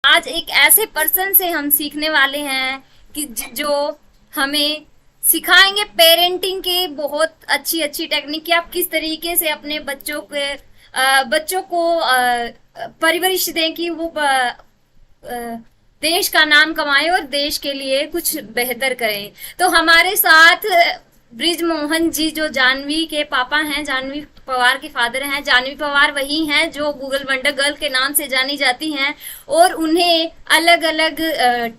आज एक ऐसे पर्सन से हम सीखने वाले हैं कि जो हमें सिखाएंगे पेरेंटिंग के बहुत अच्छी अच्छी टेक्निक कि आप किस तरीके से अपने बच्चों को परवरिश दें कि वो देश का नाम कमाएं और देश के लिए कुछ बेहतर करें। तो हमारे साथ ब्रिज मोहन जी जो जानवी के पापा हैं, जानवी पवार के फादर हैं। जानवी पवार वही हैं जो गूगल वंडर गर्ल के नाम से जानी जाती हैं और उन्हें अलग अलग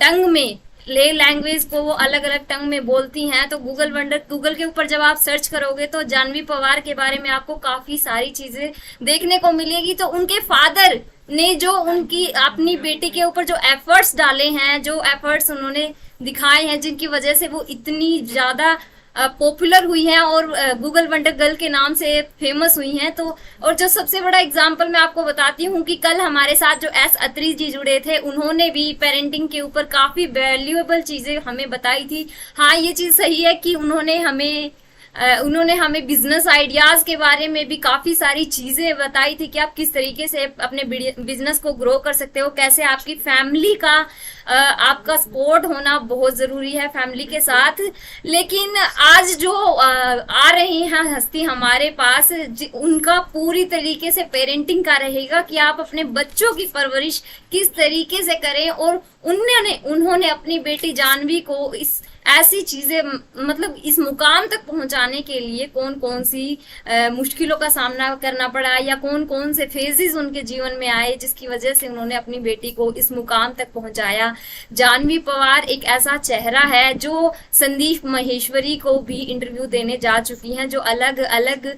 टंग में ले लैंग्वेज को वो अलग अलग टंग में बोलती हैं। तो गूगल के ऊपर जब आप सर्च करोगे तो जानवी पवार के बारे में आपको काफी सारी चीजें देखने को मिलेगी। तो उनके फादर ने जो उनकी अपनी बेटी के ऊपर जो एफर्ट्स डाले हैं, जो एफर्ट्स उन्होंने दिखाए हैं, जिनकी वजह से वो इतनी ज्यादा पॉपुलर हुई हैं और गूगल वंडर गर्ल के नाम से फेमस हुई हैं। तो और जो सबसे बड़ा एग्जांपल मैं आपको बताती हूँ कि कल हमारे साथ जो एस अत्री जी जुड़े थे, उन्होंने भी पेरेंटिंग के ऊपर काफी वैल्यूएबल चीजें हमें बताई थी। हाँ, ये चीज सही है कि उन्होंने हमें बिजनेस आइडियाज के बारे में भी काफी सारी चीजें बताई थी कि आप किस तरीके से अपने बिजनेस को ग्रो कर सकते हो, कैसे आपकी फैमिली का आपका सपोर्ट होना बहुत जरूरी है फैमिली के साथ। लेकिन आज जो आ रही हैं हस्ती हमारे पास, उनका पूरी तरीके से पेरेंटिंग का रहेगा कि आप अपने बच्चों की परवरिश किस तरीके से करें। और उन्होंने अपनी बेटी जानवी को इस ऐसी चीजें मतलब इस मुकाम तक पहुंचाने के लिए कौन कौन सी मुश्किलों का सामना करना पड़ा या कौन कौन से फेजेस उनके जीवन में आए जिसकी वजह से उन्होंने अपनी बेटी को इस मुकाम तक पहुंचाया। जानवी पवार एक ऐसा चेहरा है जो संदीप महेश्वरी को भी इंटरव्यू देने जा चुकी हैं, जो अलग अलग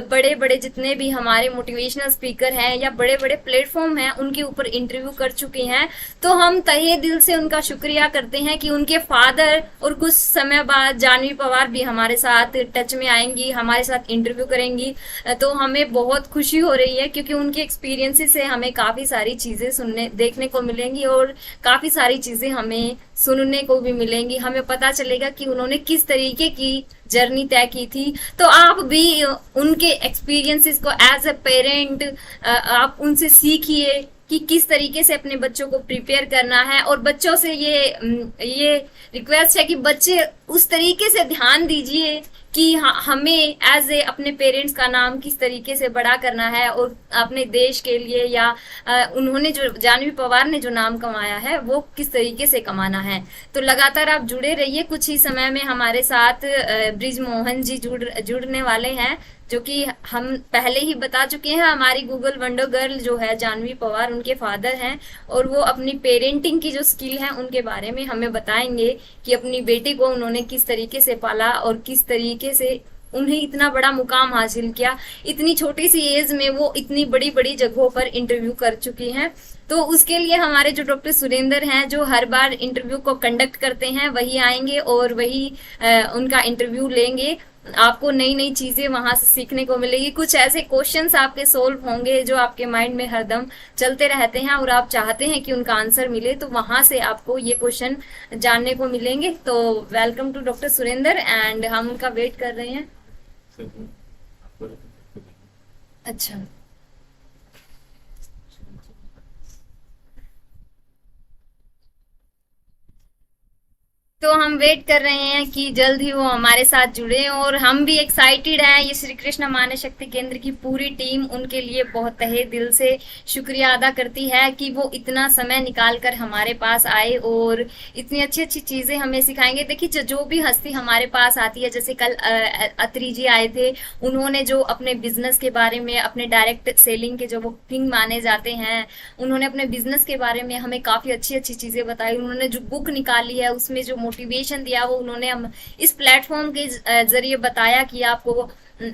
बड़े बड़े जितने भी हमारे मोटिवेशनल स्पीकर हैं या बड़े बड़े प्लेटफॉर्म हैं उनके ऊपर इंटरव्यू कर चुकी हैं। तो हम तहे दिल से उनका शुक्रिया करते हैं कि उनके फादर और कुछ समय बाद जानवी पवार भी हमारे साथ टच में आएंगी, हमारे साथ इंटरव्यू करेंगी। तो हमें बहुत खुशी हो रही है क्योंकि उनके एक्सपीरियंसेस से हमें काफी सारी चीजें सुनने देखने को मिलेंगी और काफी सारी चीजें हमें सुनने को भी मिलेंगी। हमें पता चलेगा कि उन्होंने किस तरीके की जर्नी तय की थी। तो आप भी उनके एक्सपीरियंसेस को एज अ पेरेंट आप उनसे सीखिए कि किस तरीके से अपने बच्चों को प्रिपेयर करना है। और बच्चों से ये रिक्वेस्ट है कि बच्चे उस तरीके से ध्यान दीजिए कि हमें एज ए अपने पेरेंट्स का नाम किस तरीके से बड़ा करना है और अपने देश के लिए या उन्होंने जो जानवी पवार ने जो नाम कमाया है वो किस तरीके से कमाना है। तो लगातार आप जुड़े रहिए। कुछ ही समय में हमारे साथ ब्रिज मोहन जी जुड़ने वाले हैं, जो कि हम पहले ही बता चुके हैं। हमारी गूगल वंडर गर्ल जो है जानवी पवार उनके फादर हैं और वो अपनी पेरेंटिंग की जो स्किल है उनके बारे में हमें बताएंगे कि अपनी बेटी को उन्होंने किस तरीके से पाला और किस तरीके से उन्हें इतना बड़ा मुकाम हासिल किया। इतनी छोटी सी एज में वो इतनी बड़ी बड़ी जगहों पर इंटरव्यू कर चुकी हैं। तो उसके लिए हमारे जो डॉक्टर सुरेंद्र हैं जो हर बार इंटरव्यू को कंडक्ट करते हैं वही आएंगे और वही उनका इंटरव्यू लेंगे। आपको नई नई चीजें वहां से सीखने को मिलेगी। कुछ ऐसे क्वेश्चंस आपके सोल्व होंगे जो आपके माइंड में हरदम चलते रहते हैं और आप चाहते हैं कि उनका आंसर मिले, तो वहां से आपको ये क्वेश्चन जानने को मिलेंगे। तो welcome to doctor Surendra and हम उनका वेट कर रहे हैं। अच्छा, तो हम वेट कर रहे हैं कि जल्द ही वो हमारे साथ जुड़े और हम भी एक्साइटेड हैं। ये श्री कृष्ण मानस शक्ति केंद्र की पूरी टीम उनके लिए बहुत तहे दिल से शुक्रिया अदा करती है कि वो इतना समय निकाल कर हमारे पास आए और इतनी अच्छी अच्छी चीजें हमें सिखाएंगे। देखिए, जो भी हस्ती हमारे पास आती है, जैसे कल अत्री जी आए थे, उन्होंने जो अपने बिजनेस के बारे में, अपने डायरेक्ट सेलिंग के जो वो किंग माने जाते हैं, उन्होंने अपने बिजनेस के बारे में हमें काफी अच्छी अच्छी चीजें बताई। उन्होंने जो बुक निकाली है उसमें जो मोटिवेशन दिया वो उन्होंने हम इस प्लेटफॉर्म के जरिए बताया कि आपको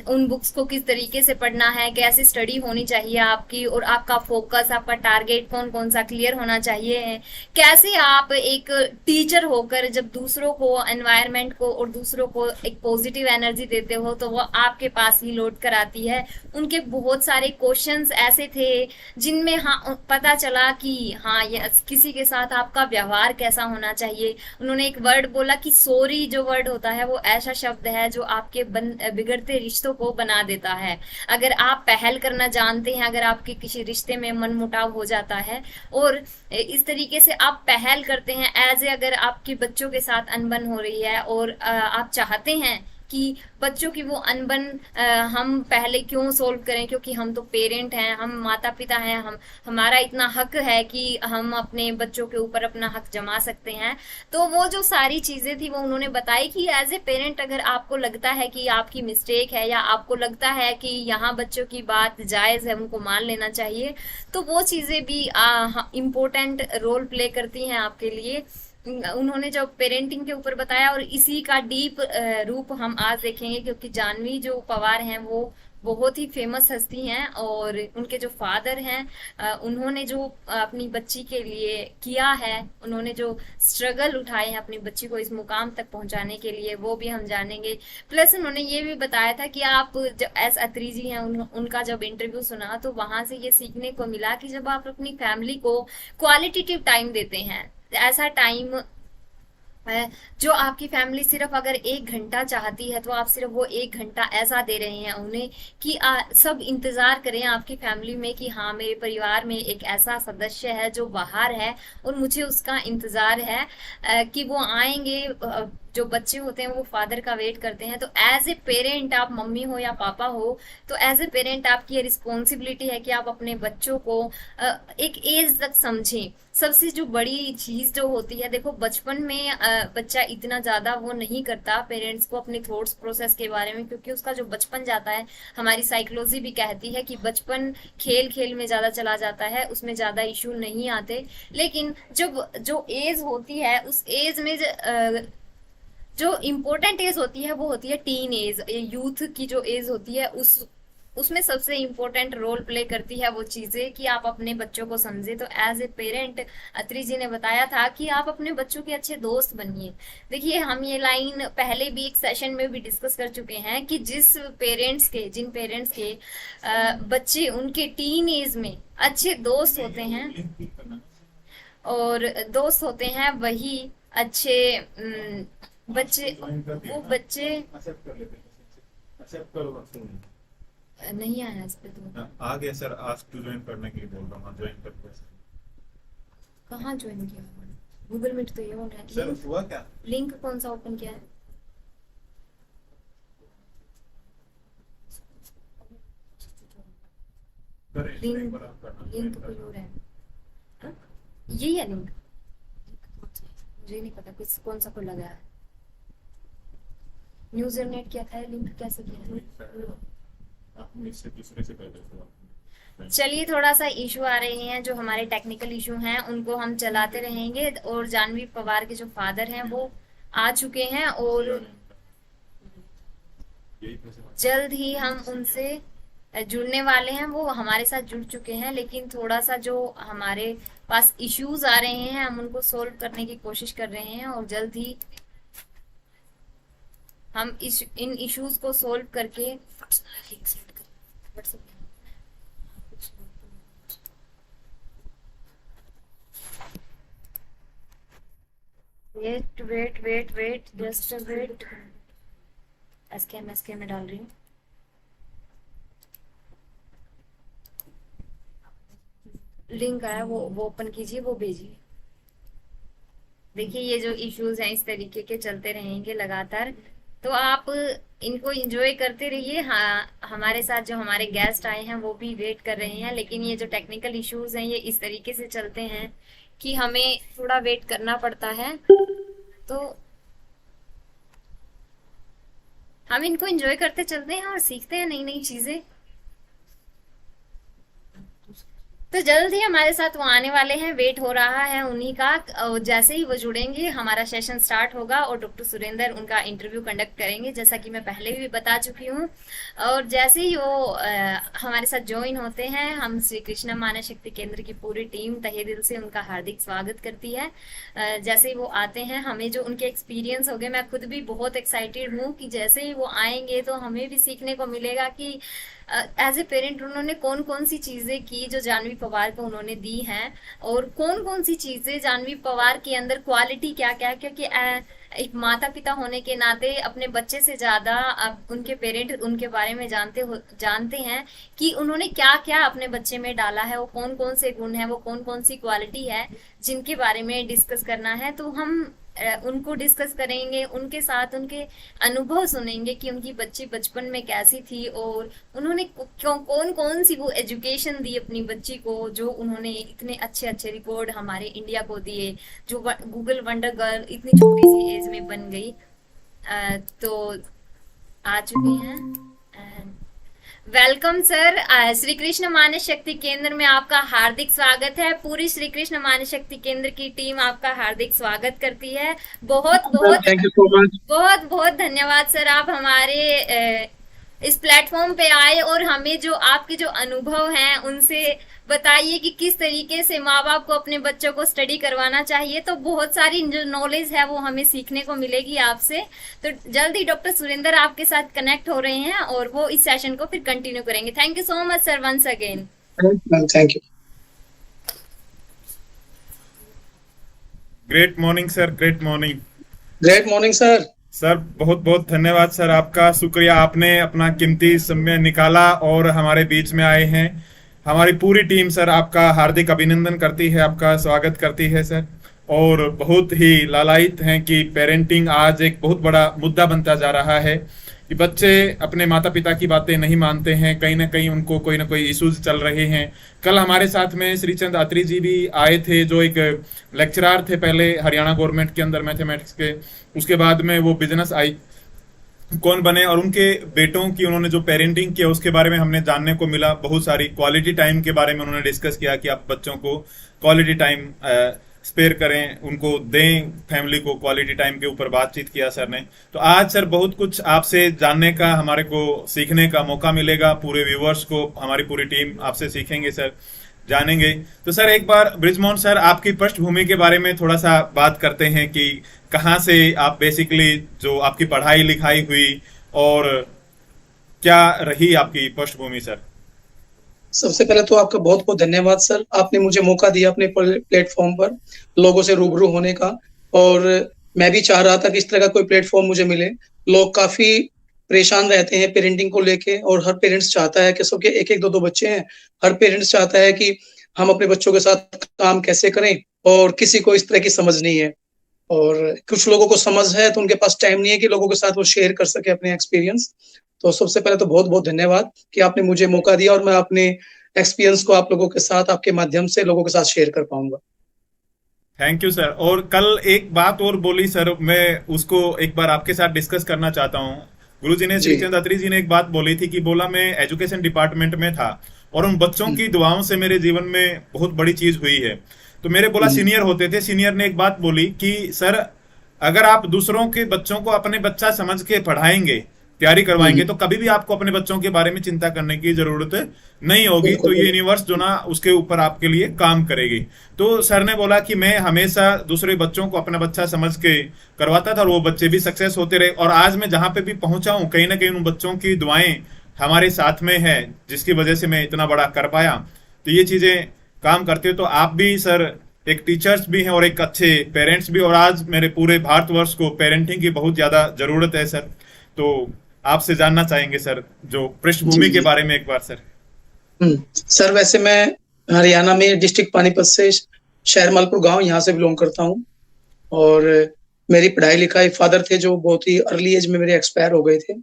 उन बुक्स को किस तरीके से पढ़ना है, कैसे स्टडी होनी चाहिए आपकी और आपका फोकस, आपका टारगेट कौन कौन सा क्लियर होना चाहिए, कैसे आप एक टीचर होकर जब दूसरों को, एनवायरनमेंट को और दूसरों को एक पॉजिटिव एनर्जी देते हो तो वो आपके पास ही लौट कर आती है। उनके बहुत सारे क्वेश्चंस ऐसे थे जिनमें हाँ पता चला कि हाँ किसी के साथ आपका व्यवहार कैसा होना चाहिए। उन्होंने एक वर्ड बोला कि सॉरी जो वर्ड होता है वो ऐसा शब्द है जो आपके बिगड़ते रिश्तों को बना देता है। अगर आप पहल करना जानते हैं, अगर आपके किसी रिश्ते में मनमुटाव हो जाता है और इस तरीके से आप पहल करते हैं, एज ए अगर आपके बच्चों के साथ अनबन हो रही है और आप चाहते हैं कि बच्चों की वो अनबन हम पहले क्यों सोल्व करें, क्योंकि हम तो पेरेंट हैं, हम माता पिता हैं, हम हमारा इतना हक है कि हम अपने बच्चों के ऊपर अपना हक जमा सकते हैं। तो वो जो सारी चीजें थी वो उन्होंने बताई कि एज ए पेरेंट अगर आपको लगता है कि आपकी मिस्टेक है या आपको लगता है कि यहाँ बच्चों की बात जायज है, उनको मान लेना चाहिए, तो वो चीजें भी इम्पोर्टेंट रोल प्ले करती हैं आपके लिए। उन्होंने जो पेरेंटिंग के ऊपर बताया और इसी का डीप रूप हम आज देखेंगे, क्योंकि जानवी जो पवार हैं वो बहुत ही फेमस हस्ती हैं और उनके जो फादर हैं उन्होंने जो अपनी बच्ची के लिए किया है, उन्होंने जो स्ट्रगल उठाए हैं अपनी बच्ची को इस मुकाम तक पहुंचाने के लिए, वो भी हम जानेंगे। प्लस उन्होंने ये भी बताया था कि आप जब एस अत्री जी हैं उनका जब इंटरव्यू सुना तो वहां से ये सीखने को मिला कि जब आप अपनी फैमिली को क्वालिटेटिव टाइम देते हैं, ऐसा टाइम जो आपकी फैमिली सिर्फ अगर 1 घंटा चाहती है तो आप सिर्फ वो 1 घंटा ऐसा दे रहे हैं उन्हें कि सब इंतजार करें आपकी फैमिली में कि हाँ मेरे परिवार में एक ऐसा सदस्य है जो बाहर है और मुझे उसका इंतजार है कि वो आएंगे। जो बच्चे होते हैं वो फादर का वेट करते हैं। तो एज ए पेरेंट, आप मम्मी हो या पापा हो, तो एज ए पेरेंट आपकी ये रिस्पॉन्सिबिलिटी है कि आप अपने बच्चों को एक एज तक समझें। सबसे जो बड़ी चीज जो होती है, देखो बचपन में बच्चा इतना ज्यादा वो नहीं करता पेरेंट्स को अपने थॉट्स प्रोसेस के बारे में, क्योंकि उसका जो बचपन जाता है, हमारी साइकोलॉजी भी कहती है कि बचपन खेल खेल में ज्यादा चला जाता है, उसमें ज्यादा इशू नहीं आते। लेकिन जब जो एज होती है उस एज में जो इम्पोर्टेंट एज होती है वो होती है टीन एज, यूथ की जो एज होती है उसमें सबसे इम्पोर्टेंट रोल प्ले करती है वो चीजें कि आप अपने बच्चों को समझे। तो एज ए पेरेंट अत्री जी ने बताया था कि आप अपने बच्चों के अच्छे दोस्त बनिए। देखिए हम ये लाइन पहले भी एक सेशन में भी डिस्कस कर चुके हैं कि जिन पेरेंट्स के बच्चे उनके टीन एज में अच्छे दोस्त होते हैं और दोस्त होते हैं, वही अच्छे बच्चे, वो बच्चे नहीं आया इस पे तो आ गया सर। आज टू ज्वाइन करने के लिए बोल रहा हूँ, ज्वाइन कर। कहाँ ज्वाइन किया? गूगल मीट तो ये हो रहा है सर। हुआ क्या? लिंक कौन सा ओपन किया है? लिंक कोई और है, यही है लिंक, मुझे नहीं पता किस कौन सा को लगा है। न्यूज़र नेट क्या था, लिंक कैसे किया है? चलिए थोड़ा सा इशू आ रहे हैं, जो हमारे टेक्निकल इशू हैं उनको हम चलाते रहेंगे। और जानवी पवार के जो फादर हैं वो आ चुके हैं और जल्द ही हम उनसे जुड़ने वाले हैं। वो हमारे साथ जुड़ चुके हैं, लेकिन थोड़ा सा जो हमारे पास इश्यूज आ रहे हैं हम उनको सोल्व करने की कोशिश कर रहे हैं और जल्द ही हम इन इश्यूज को सोल्व करके वेट जस्ट वेट। एसके में डाल रही हूँ। लिंक आया, वो ओपन कीजिए, वो भेजिए। देखिए ये जो इश्यूज हैं इस तरीके के चलते रहेंगे लगातार, तो आप इनको एंजॉय करते रहिए। हाँ, हमारे साथ जो हमारे गेस्ट आए हैं वो भी वेट कर रहे हैं, लेकिन ये जो टेक्निकल इश्यूज हैं ये इस तरीके से चलते हैं कि हमें थोड़ा वेट करना पड़ता है। तो हम इनको एंजॉय करते चलते हैं और सीखते हैं नई नई चीजें। तो जल्द ही हमारे साथ वो आने वाले हैं, वेट हो रहा है उन्हीं का। और जैसे ही वो जुड़ेंगे हमारा सेशन स्टार्ट होगा और डॉक्टर सुरेंद्र उनका इंटरव्यू कंडक्ट करेंगे, जैसा कि मैं पहले भी बता चुकी हूँ। और जैसे ही वो हमारे साथ ज्वाइन होते हैं, हम श्री कृष्णा मानस शक्ति केंद्र की पूरी टीम तहे दिल से उनका हार्दिक स्वागत करती है। जैसे ही वो आते हैं, हमें जो उनके एक्सपीरियंस हो गए, मैं खुद भी बहुत एक्साइटेड हूँ कि जैसे ही वो आएंगे तो हमें भी सीखने को मिलेगा कि एज ए पेरेंट उन्होंने कौन कौन सी चीजें की जो जानवी पवार को उन्होंने दी हैं, और कौन कौन सी चीजें जानवी पवार के अंदर क्वालिटी क्या क्या, क्योंकि एक माता पिता होने के नाते अपने बच्चे से ज्यादा अब उनके पेरेंट उनके बारे में जानते हैं कि उन्होंने क्या क्या अपने बच्चे में डाला है, वो कौन कौन से गुण है, वो कौन कौन सी क्वालिटी है जिनके बारे में डिस्कस करना है। तो हम उनको डिस्कस करेंगे, उनके साथ उनके अनुभव सुनेंगे कि उनकी बच्ची बचपन में कैसी थी, और उन्होंने कौन कौन सी वो एजुकेशन दी अपनी बच्ची को, जो उन्होंने इतने अच्छे अच्छे रिकॉर्ड हमारे इंडिया को दिए, जो गूगल वंडर गर्ल इतनी छोटी सी एज में बन गई। तो आ चुके हैं। वेलकम सर, श्री कृष्ण मानस शक्ति केंद्र में आपका हार्दिक स्वागत है। पूरी श्री कृष्ण मानस शक्ति केंद्र की टीम आपका हार्दिक स्वागत करती है। बहुत बहुत थैंक यू सो मच। बहुत बहुत धन्यवाद सर, आप हमारे इस प्लेटफॉर्म पे आए और हमें जो आपके जो अनुभव हैं उनसे बताइए कि किस तरीके से माँ बाप को अपने बच्चों को स्टडी करवाना चाहिए। तो बहुत सारी जो नॉलेज है वो हमें सीखने को मिलेगी आपसे। तो जल्दी डॉक्टर सुरेंद्र आपके साथ कनेक्ट हो रहे हैं और वो इस सेशन को फिर कंटिन्यू करेंगे। Thank you so much sir, once again. Thank you. Great morning sir, great morning. Great morning sir. Sir बहुत बहुत धन्यवाद सर, आपका शुक्रिया, आपने अपना कीमती समय निकाला और हमारे बीच में आए हैं। हमारी पूरी टीम सर आपका हार्दिक अभिनंदन करती है, आपका स्वागत करती है सर, और बहुत ही लालायित हैं कि पेरेंटिंग आज एक बहुत बड़ा मुद्दा बनता जा रहा है कि बच्चे अपने माता पिता की बातें नहीं मानते हैं, कहीं ना कहीं उनको कोई ना कोई इश्यूज चल रहे हैं। कल हमारे साथ में श्रीचंद अत्री जी भी आए थे, जो एक लेक्चरर थे पहले हरियाणा गवर्नमेंट के अंदर मैथमेटिक्स के, उसके बाद में वो बिजनेस कौन बने, और उनके बेटों की उन्होंने जो पेरेंटिंग किया उसके बारे में हमने जानने को मिला। बहुत सारी क्वालिटी टाइम के बारे में उन्होंने डिस्कस किया कि आप बच्चों को क्वालिटी टाइम स्पेयर करें, उनको दें, फैमिली को क्वालिटी टाइम के ऊपर बातचीत किया सर ने। तो आज सर बहुत कुछ आपसे जानने का, हमारे को सीखने का मौका मिलेगा। पूरे व्यूअर्स को हमारी पूरी टीम आपसे सीखेंगे सर, जानेंगे। तो सर एक बार ब्रिजमोहन सर आपकी पृष्ठभूमि के बारे में थोड़ा सा बात करते हैं कि कहाँ से आप बेसिकली जो आपकी पढ़ाई लिखाई हुई और क्या रही आपकी पृष्ठभूमि सर। सबसे पहले तो आपका बहुत बहुत धन्यवाद सर, आपने मुझे मौका दिया अपने प्लेटफॉर्म पर लोगों से रूबरू होने का, और मैं भी चाह रहा था कि इस तरह का कोई प्लेटफॉर्म मुझे मिले। लोग काफी परेशान रहते हैं पेरेंटिंग को लेके, और हर पेरेंट्स चाहता है कि सबके एक एक दो दो बच्चे हैं, हर पेरेंट्स चाहता है कि हम अपने बच्चों के साथ काम कैसे करें, और किसी को इस तरह की समझ नहीं है। और कुछ लोगों को समझ है तो उनके पास टाइम नहीं है कि लोगों के साथ वो शेयर कर सके अपने एक्सपीरियंस। तो सबसे पहले तो बहुत बहुत धन्यवाद कि आपने मुझे मौका दिया, और मैं अपने एक्सपीरियंस को आप लोगों के साथ आपके माध्यम से लोगों के साथ शेयर कर पाऊंगा। Thank you sir. और कल एक बात और बोली सर, मैं उसको एक बार आपके साथ डिस्कस करना चाहता हूँ। गुरुजी ने, श्रीचंद अत्री जी ने एक बात बोली थी कि बोला मैं एजुकेशन डिपार्टमेंट में था और उन बच्चों की दुआओं से मेरे जीवन में बहुत बड़ी चीज हुई है। तो मेरे बोला सीनियर होते थे, सीनियर ने एक बात बोली कि सर अगर आप दूसरों के बच्चों को अपने बच्चा समझ के पढ़ाएंगे, तैयारी करवाएंगे, तो कभी भी आपको अपने बच्चों के बारे में चिंता करने की जरूरत नहीं होगी। तो ये यूनिवर्स जो ना उसके ऊपर आपके लिए काम करेगी। तो सर ने बोला कि मैं हमेशा दूसरे बच्चों को अपना बच्चा समझ के करवाता था और वो बच्चे भी सक्सेस होते रहे। और आज मैं जहां पे भी पहुंचा हूं, कहीं ना कहीं उन बच्चों की दुआएं हमारे साथ में है, जिसकी वजह से मैं इतना बड़ा कर पाया। तो ये चीजें काम करते हो। तो आप भी सर एक टीचर्स भी हैं और एक अच्छे पेरेंट्स भी, और आज मेरे पूरे भारतवर्ष को पेरेंटिंग की बहुत ज्यादा जरूरत है सर। तो आपसे जानना चाहेंगे सर जो पृष्ठभूमि के बारे में एक बार सर। सर वैसे मैं हरियाणा में डिस्ट्रिक्ट पानीपत से शहर मालपुर गांव यहाँ से बिलोंग करता हूँ, और मेरी पढ़ाई लिखाई, फादर थे जो बहुत ही अर्ली एज में मेरे एक्सपायर हो गए थे।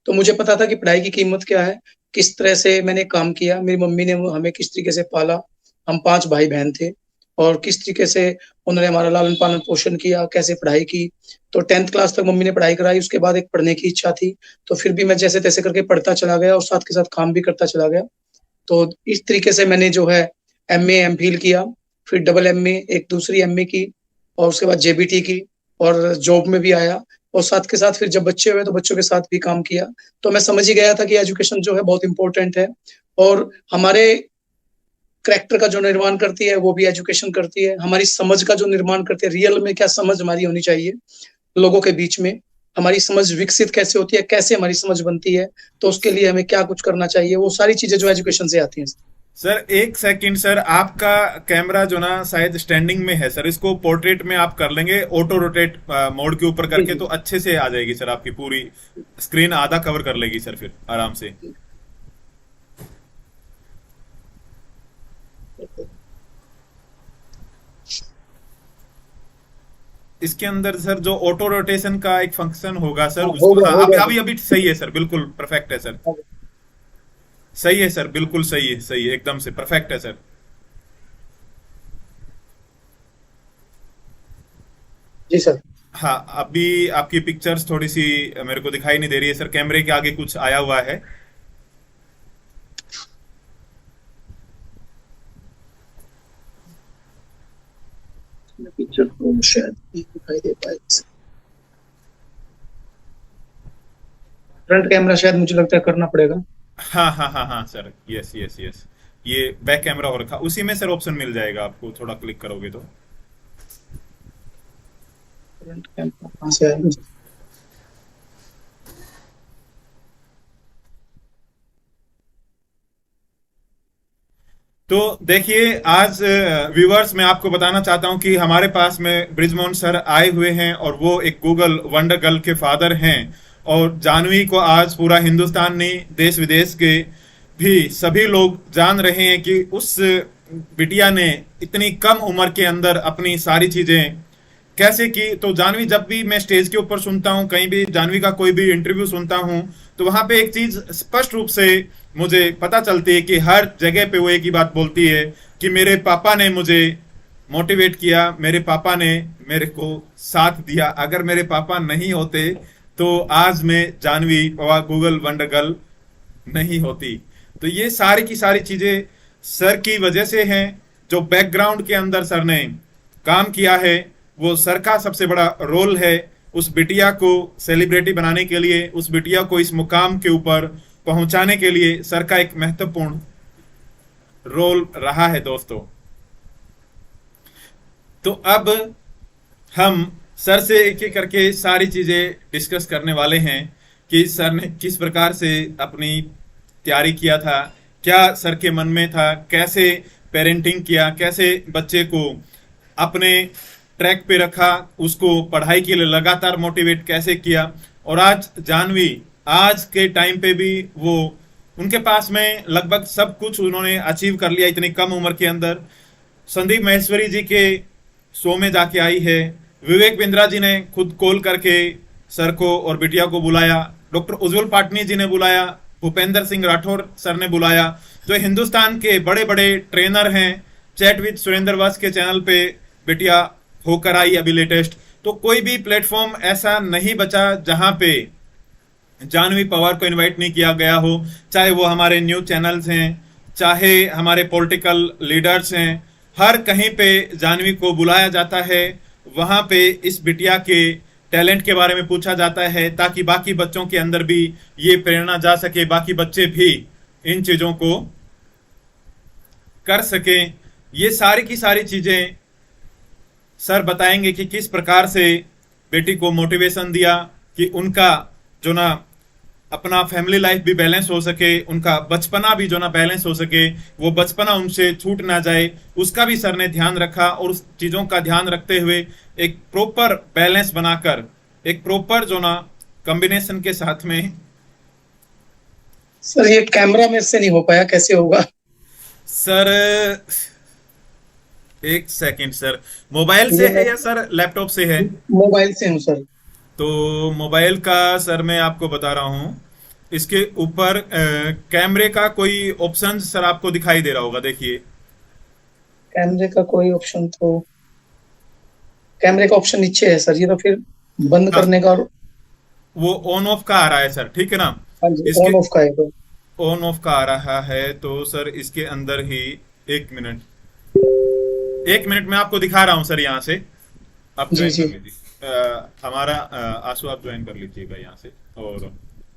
तो मुझे पता था कि पढ़ाई की कीमत क्या है, किस तरह से मैंने काम किया, मेरी मम्मी ने हमें किस तरीके से पाला, हम 5 भाई बहन थे, और किस तरीके से उन्होंने हमारा लालन पालन पोषण किया, कैसे पढ़ाई की। तो 10th क्लास तक मम्मी ने पढ़ाई कराई, उसके बाद एक पढ़ने की इच्छा थी, तो फिर भी मैं जैसे तैसे करके पढ़ता चला गया और साथ के साथ काम भी करता चला गया। तो इस तरीके से मैंने जो है MA MPhil किया, फिर डबल MA, एक दूसरी MA की, और उसके बाद JBT की, और जॉब में भी आया, और साथ के साथ फिर जब बच्चे हुए तो बच्चों के साथ भी काम किया। तो मैं समझ ही गया था कि एजुकेशन जो है बहुत इंपॉर्टेंट है, और हमारे कैरेक्टर का जो निर्माण करती है वो भी एजुकेशन करती है, हमारी समझ का जो निर्माण करती है, रियल में क्या समझ हमारी होनी चाहिए लोगों के बीच में, हमारी समझ विकसित कैसे होती है, कैसे हमारी समझ बनती है, तो उसके लिए हमें क्या कुछ करना चाहिए, वो सारी चीजें जो एजुकेशन से आती हैं। सर एक सेकंड सर, आपका कैमरा जो ना शायद स्टैंडिंग में है सर, इसको पोर्ट्रेट में आप कर लेंगे ऑटो रोटेट मोड के ऊपर जी करके, जी तो अच्छे से आ जाएगी सर, आपकी पूरी स्क्रीन आधा कवर कर लेगी सर फिर आराम से। इसके अंदर सर जो ऑटो रोटेशन का एक फंक्शन होगा सर, हाँ, उसको हाँ, हो अभी गया अभी अभी सही है सर, बिल्कुल परफेक्ट है सर। सर। सही है सर, बिल्कुल सही है एकदम से परफेक्ट है सर। जी सर। हाँ, अभी आपकी पिक्चर्स थोड़ी सी मेरे को दिखाई नहीं दे रही है सर, कैमरे के आगे कुछ आया हुआ है। पिक्चर को शायद नहीं दिखाई दे पाए। फ्रंट कैमरा शायद मुझे लगता है करना पड़ेगा। हाँ हाँ हाँ हाँ सर, यस यस यस, ये बैक कैमरा हो रखा, उसी में सर ऑप्शन मिल जाएगा आपको, थोड़ा क्लिक करोगे तो। फ्रंट कैमरा कहाँ से आएगा? तो देखिए आज व्यूवर्स, मैं आपको बताना चाहता हूं कि हमारे पास में ब्रिजमोहन सर आए हुए हैं और वो एक गूगल वंडर गर्ल के फादर हैं। और जानवी को आज पूरा हिंदुस्तान नहीं, देश विदेश के भी सभी लोग जान रहे हैं कि उस बिटिया ने इतनी कम उम्र के अंदर अपनी सारी चीजें कैसे की। तो जानवी, जब भी मैं स्टेज के ऊपर सुनता हूँ, कहीं भी जानवी का कोई भी इंटरव्यू सुनता हूँ, तो वहां पे एक चीज स्पष्ट रूप से मुझे पता चलती है कि हर जगह पे वो एक ही बात बोलती है कि मेरे पापा ने मुझे मोटिवेट किया, मेरे पापा ने मेरे को साथ दिया, अगर मेरे पापा नहीं होते तो आज मैं Janhvi Pawar Google wonder girl नहीं होती। तो ये सारी की सारी चीजें सर की वजह से हैं। जो बैकग्राउंड के अंदर सर ने काम किया है, वो सर का सबसे बड़ा रोल है उस बिटिया को सेलिब्रिटी बनाने के लिए, उस बिटिया को इस मुकाम के ऊपर पहुंचाने के लिए सर का एक महत्वपूर्ण रोल रहा है दोस्तों। तो अब हम सर से एक एक करके सारी चीजें डिस्कस करने वाले हैं कि सर ने किस प्रकार से अपनी तैयारी किया था, क्या सर के मन में था, कैसे पेरेंटिंग किया, कैसे बच्चे को अपने ट्रैक पे रखा, उसको पढ़ाई के लिए लगातार मोटिवेट कैसे किया। और आज जानवी आज के टाइम पे भी वो, उनके पास में लगभग सब कुछ उन्होंने अचीव कर लिया इतनी कम उम्र के अंदर। संदीप महेश्वरी जी के शो में जाके आई है, विवेक बिंद्रा जी ने खुद कॉल करके सर को और बिटिया को बुलाया, डॉक्टर उज्जवल पाटनी जी ने बुलाया, भूपेंद्र सिंह राठौर सर ने बुलाया, जो हिंदुस्तान के बड़े बड़े ट्रेनर हैं। चैट विद सुरेंद्र वस के चैनल पे बिटिया होकर आई अभी लेटेस्ट। तो कोई भी प्लेटफॉर्म ऐसा नहीं बचा जहां पे जानवी पवार को इनवाइट नहीं किया गया हो, चाहे वो हमारे न्यूज चैनल्स हैं, चाहे हमारे पॉलिटिकल लीडर्स हैं, हर कहीं पे जानवी को बुलाया जाता है। वहां पे इस बिटिया के टैलेंट के बारे में पूछा जाता है ताकि बाकी बच्चों के अंदर भी ये प्रेरणा जा सके, बाकी बच्चे भी इन चीजों को कर सकें। ये सारी की सारी चीजें सर बताएंगे कि किस प्रकार से बेटी को मोटिवेशन दिया कि उनका जो ना अपना फैमिली लाइफ भी बैलेंस हो सके, उनका बचपना भी जो ना बैलेंस हो सके, वो बचपना उनसे छूट ना जाए, उसका भी सर ने ध्यान रखा। और उस चीजों का ध्यान रखते हुए एक प्रॉपर बैलेंस बनाकर, एक प्रॉपर जो ना कॉम्बिनेशन के साथ में। सर ये कैमरा मेरे से नहीं हो पाया, कैसे होगा? सर एक सेकंड सर, मोबाइल से है या सर लैपटॉप से है? मोबाइल से हूँ सर। तो मोबाइल का सर मैं आपको बता रहा हूं, इसके ऊपर कैमरे का कोई ऑप्शन सर आपको दिखाई दे रहा होगा, देखिए। कैमरे का कोई ऑप्शन तो, कैमरे का ऑप्शन नीचे है सर, ये तो फिर बंद हाँ, करने का। और वो ऑन ऑफ का आ रहा है सर, ठीक है ना? हाँ जी, इसके ऑन ऑफ का है तो। ऑन ऑफ का आ रहा है तो सर इसके अंदर ही, एक मिनट, एक मिनट में आपको दिखा रहा हूं सर, यहाँ से आप जी ज्वाइन जी। कर लीजिए। हमारा आंसू आप ज्वाइन कर लीजिएगा यहाँ से, और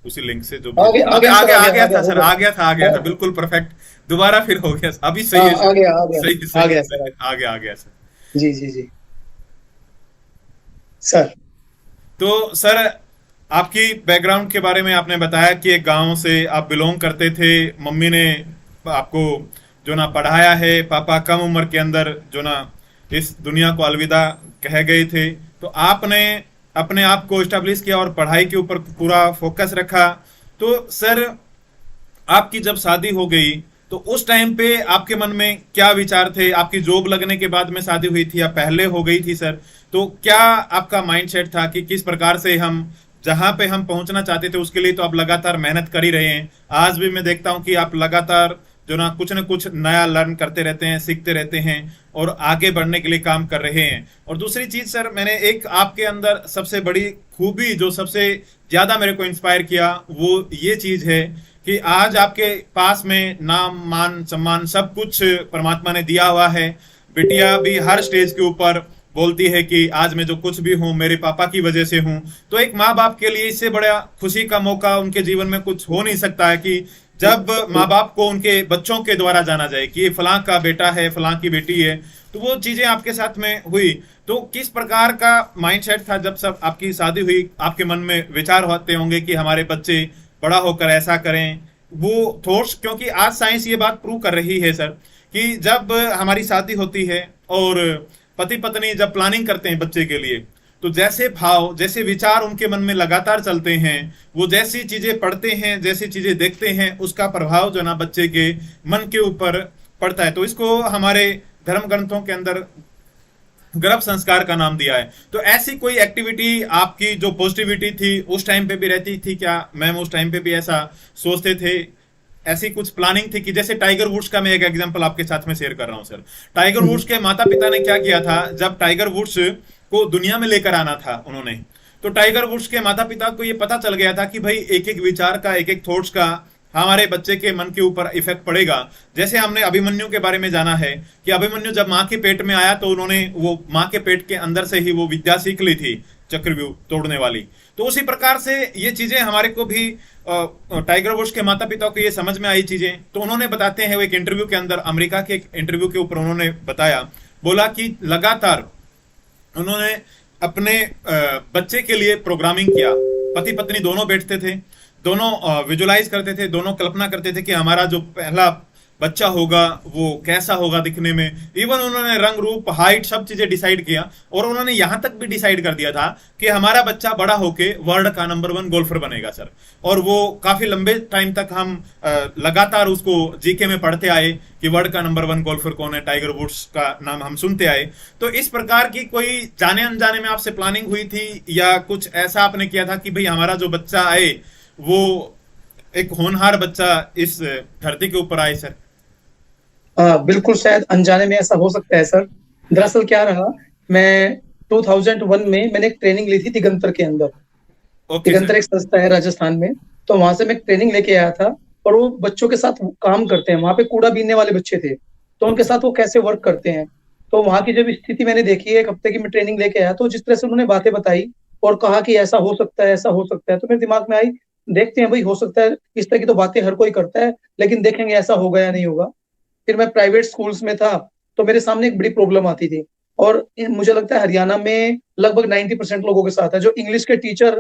उसी लिंक से जो आ गया आ सर, गया आ आ गया, गया था सर, आ गया था, आ गया था, हाँ, बिल्कुल परफेक्ट। दोबारा फिर हो गया, अभी सही हाँ, है आ सर, गया, आ गया, सही आ सही गया सही, सर। आ गया सर। जी जी जी सर। तो सर आपकी बैकग्राउंड के बारे में आपने बताया कि एक गांव से आप बिलोंग करते थे, मम्मी ने आपको जो ना पढ़ाया है। पापा कम उम्र के अंदर जो ना इस दुनिया को अलविदा कह गए थे, तो आपने अपने आप को स्टैब्लिश किया और पढ़ाई के ऊपर पूरा फोकस रखा। तो सर, आपकी जब शादी हो गई तो उस टाइम पे आपके मन में क्या विचार थे? आपकी जॉब लगने के बाद में शादी हुई थी या पहले हो गई थी सर? तो क्या आपका माइंडसेट था कि किस प्रकार से हम जहां पे हम पहुंचना चाहते थे उसके लिए तो आप लगातार मेहनत कर ही रहे हैं। आज भी मैं देखता हूं कि आप लगातार जो ना कुछ नया लर्न करते रहते हैं, सीखते रहते हैं और आगे बढ़ने के लिए काम कर रहे हैं। और दूसरी चीज सर, मैंने एक आपके अंदर सबसे बड़ी खूबी जो सबसे ज्यादा मेरे को इंस्पायर किया वो ये चीज है कि आज आपके पास में नाम मान सम्मान सब कुछ परमात्मा ने दिया हुआ है। बिटिया भी हर स्टेज के ऊपर बोलती है कि आज मैं जो कुछ भी हूँ मेरे पापा की वजह से हूँ। तो एक माँ बाप के लिए इससे बड़ा खुशी का मौका उनके जीवन में कुछ हो नहीं सकता है कि जब माँ बाप को उनके बच्चों के द्वारा जाना जाए कि ये फलां का बेटा है, फलां की बेटी है। तो वो चीजें आपके साथ में हुई। तो किस प्रकार का माइंडसेट था जब सब आपकी शादी हुई? आपके मन में विचार होते होंगे कि हमारे बच्चे बड़ा होकर ऐसा करें, वो थॉट्स, क्योंकि आज साइंस ये बात प्रूव कर रही है सर कि जब हमारी शादी होती है और पति पत्नी जब प्लानिंग करते हैं बच्चे के लिए, तो जैसे भाव जैसे विचार उनके मन में लगातार चलते हैं, वो जैसी चीजें पढ़ते हैं, जैसी चीजें देखते हैं, उसका प्रभाव जो ना बच्चे के मन के ऊपर पड़ता है। तो इसको हमारे धर्म ग्रंथों के अंदर गर्भ संस्कार का नाम दिया है। तो ऐसी कोई एक्टिविटी आपकी जो पॉजिटिविटी थी उस टाइम पे भी रहती थी क्या मैम? उस टाइम पे भी ऐसा सोचते थे? ऐसी कुछ प्लानिंग थी कि जैसे टाइगर वुड्स का मैं एक एग्जांपल आपके साथ में शेयर कर रहा हूं सर। टाइगर वुड्स के माता पिता ने क्या किया था, जब टाइगर वुड्स को दुनिया में लेकर आना था उन्होंने, तो टाइगर वुड्स के माता पिता को ये पता चल गया था कि भाई एक एक विचार का, एक एक थॉट्स का हमारे बच्चे के मन के ऊपर इफेक्ट पड़ेगा। जैसे हमने अभिमन्यु के बारे में जाना है कि अभिमन्यु जब माँ के पेट में आया तो उन्होंने वो माँ के पेट के अंदर से ही वो विद्या सीख ली थी, चक्रव्यूह तोड़ने वाली। तो उसी प्रकार से ये चीजें हमारे को भी टाइगर वुड्स के माता पिता को ये समझ में आई चीजें। तो उन्होंने बताते हैं वो एक इंटरव्यू के अंदर, अमेरिका के एक इंटरव्यू के ऊपर उन्होंने बताया, बोला कि लगातार उन्होंने अपने बच्चे के लिए प्रोग्रामिंग किया। पति पत्नी दोनों बैठते थे, दोनों विजुलाइज करते थे, दोनों कल्पना करते थे कि हमारा जो पहला बच्चा होगा वो कैसा होगा दिखने में। इवन उन्होंने रंग रूप, हाइट, सब चीजें डिसाइड किया और उन्होंने यहां तक भी डिसाइड कर दिया था कि हमारा बच्चा बड़ा होके वर्ल्ड का नंबर 1 गोल्फर बनेगा सर। और वो काफी लंबे टाइम तक हम लगातार उसको जीके में पढ़ते आए कि वर्ल्ड का नंबर 1 गोल्फर कौन है, टाइगर वुड्स का नाम हम सुनते आए। तो इस प्रकार की कोई जाने अनजाने में आपसे प्लानिंग हुई थी या कुछ ऐसा आपने किया था कि भाई हमारा जो बच्चा आए वो एक होनहार बच्चा इस धरती के ऊपर आए सर? बिल्कुल, शायद अनजाने में ऐसा हो सकता है सर। दरअसल क्या रहा, मैं 2001 में मैंने एक ट्रेनिंग ली थी दिगंतर के अंदर। दिगंतर एक संस्था है राजस्थान में, तो वहां से मैं ट्रेनिंग लेके आया था और वो बच्चों के साथ काम करते हैं। वहां पे कूड़ा बीनने वाले बच्चे थे, तो उनके साथ वो कैसे वर्क करते हैं। तो वहां की जब स्थिति मैंने देखी, 1 हफ्ते की मैं ट्रेनिंग लेके आया, तो जिस तरह से उन्होंने बातें बताई और कहा कि ऐसा हो सकता है, ऐसा हो सकता है, तो मेरे दिमाग में आई, देखते हैं भाई, हो सकता है। इस तरह की तो बातें हर कोई करता है, लेकिन देखेंगे ऐसा होगा या नहीं होगा। फिर मैं प्राइवेट स्कूल्स में था, तो मेरे सामने एक बड़ी प्रॉब्लम आती थी और मुझे लगता है हरियाणा में लगभग 90% लोगों के साथ है, जो इंग्लिश के टीचर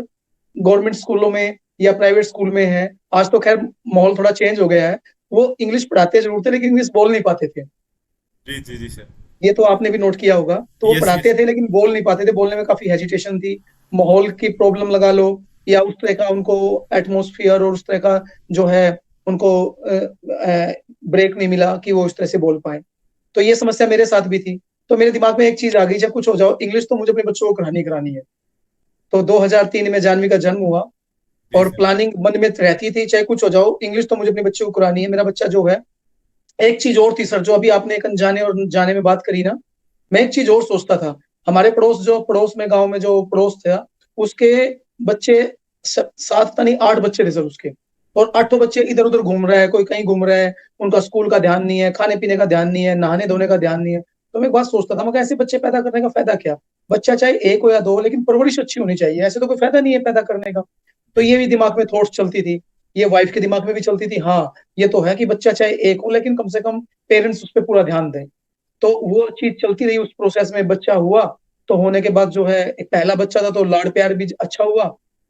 गवर्नमेंट स्कूलों में या प्राइवेट स्कूल में है। आज तो खैर माहौल थोड़ा चेंज हो गया है, वो इंग्लिश पढ़ाते जरूर थे लेकिन इंग्लिश बोल नहीं पाते थे। जी जी जी सर, ये तो आपने भी नोट किया होगा। तो वो पढ़ाते थे लेकिन बोल नहीं पाते थे, बोलने में काफी हेजिटेशन थी, माहौल की प्रॉब्लम लगा लो, या उस तरह का उनको एटमोस्फियर और उस तरह का जो है उनको ब्रेक नहीं मिला कि वो उस तरह से बोल पाए। तो ये समस्या मेरे साथ भी थी। तो मेरे दिमाग में एक चीज आ गई, जब कुछ हो जाओ, इंग्लिश तो मुझे अपने बच्चों को करानी है। तो 2003 में जानवी का जन्म हुआ और प्लानिंग मन में रहती थी, चाहे कुछ हो जाओ, इंग्लिश तो मुझे अपने बच्चे को करानी है। मेरा बच्चा जो है, एक चीज और थी सर, जो अभी आपने एक अनजाने और जाने में बात करी ना, मैं एक चीज और सोचता था। हमारे पड़ोस में, गांव में जो पड़ोस था, उसके बच्चे 7 नहीं 8 बच्चे थे सर उसके, और 8 बच्चे इधर उधर घूम रहा है, कोई कहीं घूम रहा है, उनका स्कूल का ध्यान नहीं है, खाने पीने का ध्यान नहीं है, नहाने धोने का ध्यान नहीं है। तो मैं एक बात सोचता था, मैं ऐसे बच्चे पैदा करने का फायदा क्या? बच्चा चाहे 1 हो या 2, लेकिन परवरिश अच्छी होनी चाहिए, ऐसे तो कोई फायदा नहीं है पैदा करने का। तो ये भी दिमाग में थॉट्स चलती थी, ये वाइफ के दिमाग में भी चलती थी। हाँ, ये तो है कि बच्चा चाहे 1 हो, लेकिन कम से कम पेरेंट्स उस पर पूरा ध्यान दें। तो वो चीज चलती रही। उस प्रोसेस में बच्चा हुआ, तो होने के बाद जो है, एक पहला बच्चा था तो लाड़ प्यार भी अच्छा हुआ।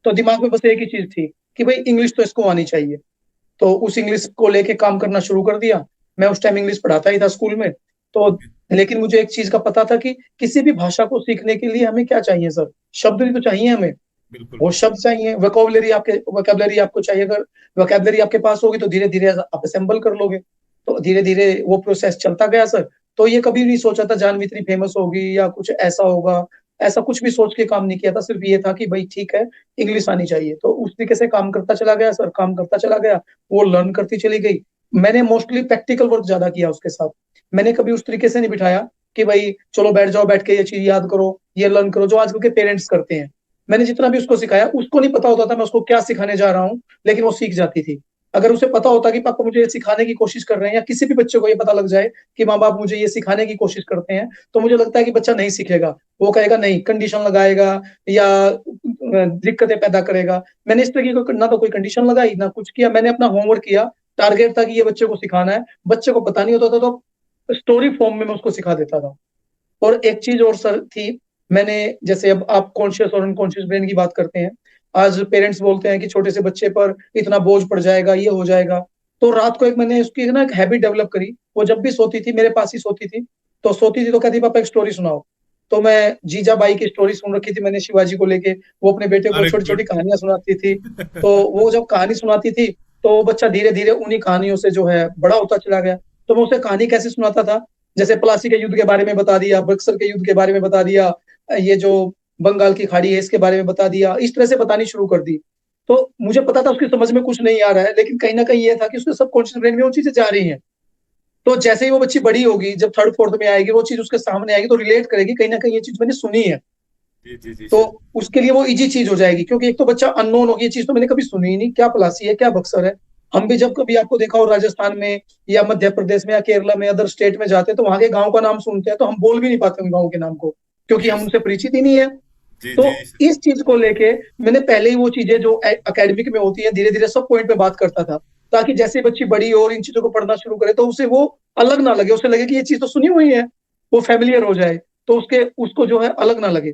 तो दिमाग में बस एक ही चीज थी कि भाई इंग्लिश तो इसको आनी चाहिए। तो उस इंग्लिश को लेके काम करना शुरू कर दिया। मैं उस टाइम इंग्लिश पढ़ाता ही था स्कूल में। तो लेकिन मुझे एक चीज का पता था कि किसी भी भाषा को सीखने के लिए हमें क्या चाहिए सर, शब्द भी तो चाहिए हमें, बिल्कुल वो शब्द चाहिए, वोकेबलरी आपको चाहिए। अगर वोकेबलरी आपके पास होगी तो धीरे धीरे आप असेंबल कर लोगे। तो धीरे धीरे वो प्रोसेस चलता गया सर। तो ये कभी नहीं सोचा था जानवी इतनी फेमस होगी या कुछ ऐसा होगा, ऐसा कुछ भी सोच के काम नहीं किया था। सिर्फ ये था कि भाई ठीक है, इंग्लिश आनी चाहिए। तो उस तरीके से काम करता चला गया सर, काम करता चला गया, वो लर्न करती चली गई। मैंने मोस्टली प्रैक्टिकल वर्क ज्यादा किया उसके साथ। मैंने कभी उस तरीके से नहीं बिठाया कि भाई चलो बैठ जाओ, बैठ के ये चीज याद करो, ये लर्न करो, जो आजकल के पेरेंट्स करते हैं। मैंने जितना भी उसको सिखाया, उसको नहीं पता होता था मैं उसको क्या सिखाने जा रहा हूँ, लेकिन वो सीख जाती थी। अगर उसे पता होता कि पापा मुझे ये सिखाने की कोशिश कर रहे हैं, या किसी भी बच्चे को ये पता लग जाए कि माँ बाप मुझे ये सिखाने की कोशिश करते हैं, तो मुझे लगता है कि बच्चा नहीं सीखेगा। वो कहेगा नहीं, कंडीशन लगाएगा या दिक्कतें पैदा करेगा। मैंने इस तरीके को ना तो कोई कंडीशन लगाई ना कुछ किया, मैंने अपना होमवर्क किया। टारगेट था कि ये बच्चे को सिखाना है। बच्चे को पता नहीं होता था तो स्टोरी फॉर्म में मैं उसको सिखा देता था। और एक चीज और सर थी, मैंने जैसे अब आप कॉन्शियस और अनकॉन्शियस ब्रेन की बात करते हैं, आज पेरेंट्स बोलते हैं कि छोटे से बच्चे पर इतना बोझ पड़ जाएगा, ये हो जाएगा। तो रात को एक मैंने उसकी ना एक हैबिट डेवलप करी। वो जब भी सोती थी मेरे पास ही सोती थी, तो सोती थी तो कहती पापा एक स्टोरी सुनाओ। तो मैं जीजाबाई की स्टोरी सुन रखी थी मैंने शिवाजी को लेके, वो अपने बेटे को अरे छोटी छोटी गुड कहानियां सुनाती थी। तो वो जब कहानी सुनाती थी तो वो बच्चा धीरे धीरे उन्हीं कहानियों से जो है बड़ा होता चला गया। तो मैं उसे कहानी कैसे सुनाता था, जैसे प्लासी के युद्ध के बारे में बता दिया, बक्सर के युद्ध के बारे में बता दिया, ये जो बंगाल की खाड़ी है इसके बारे में बता दिया, इस तरह से बतानी शुरू कर दी। तो मुझे पता था उसकी समझ में कुछ नहीं आ रहा है, लेकिन कहीं ना कहीं ये था कि उसके सबकॉन्शियस ब्रेन में वो चीजें जा रही हैं। तो जैसे ही वो बच्ची बड़ी होगी, जब थर्ड फोर्थ में आएगी, वो चीज उसके सामने आएगी तो रिलेट करेगी, कहीं ना कहीं ये चीज मैंने सुनी है। जी जी जी तो सर। उसके लिए वो इजी चीज हो जाएगी, क्योंकि एक तो बच्चा अननोन होगी, ये चीज तो मैंने कभी सुनी ही नहीं, क्या प्लासी है, क्या बक्सर है। हम भी जब कभी आपको देखा हो राजस्थान में या मध्य प्रदेश में या केरला में अदर स्टेट में जाते हैं, तो वहां के गाँव का नाम सुनते हैं तो हम बोल भी नहीं पाते उन गाँव के नाम को, क्योंकि हम यस। उनसे परिचित ही नहीं है। जी तो जी सर। इस चीज को लेके मैंने पहले ही वो चीजें जो एकेडमिक में होती है धीरे धीरे सब पॉइंट पे बात करता था, ताकि जैसे बच्ची बड़ी हो और इन चीजों को पढ़ना शुरू करे तो उसे वो अलग ना लगे, उसे लगे कि ये चीज तो सुनी हुई है, वो फेमिलियर हो जाए, तो उसके उसको जो है अलग ना लगे।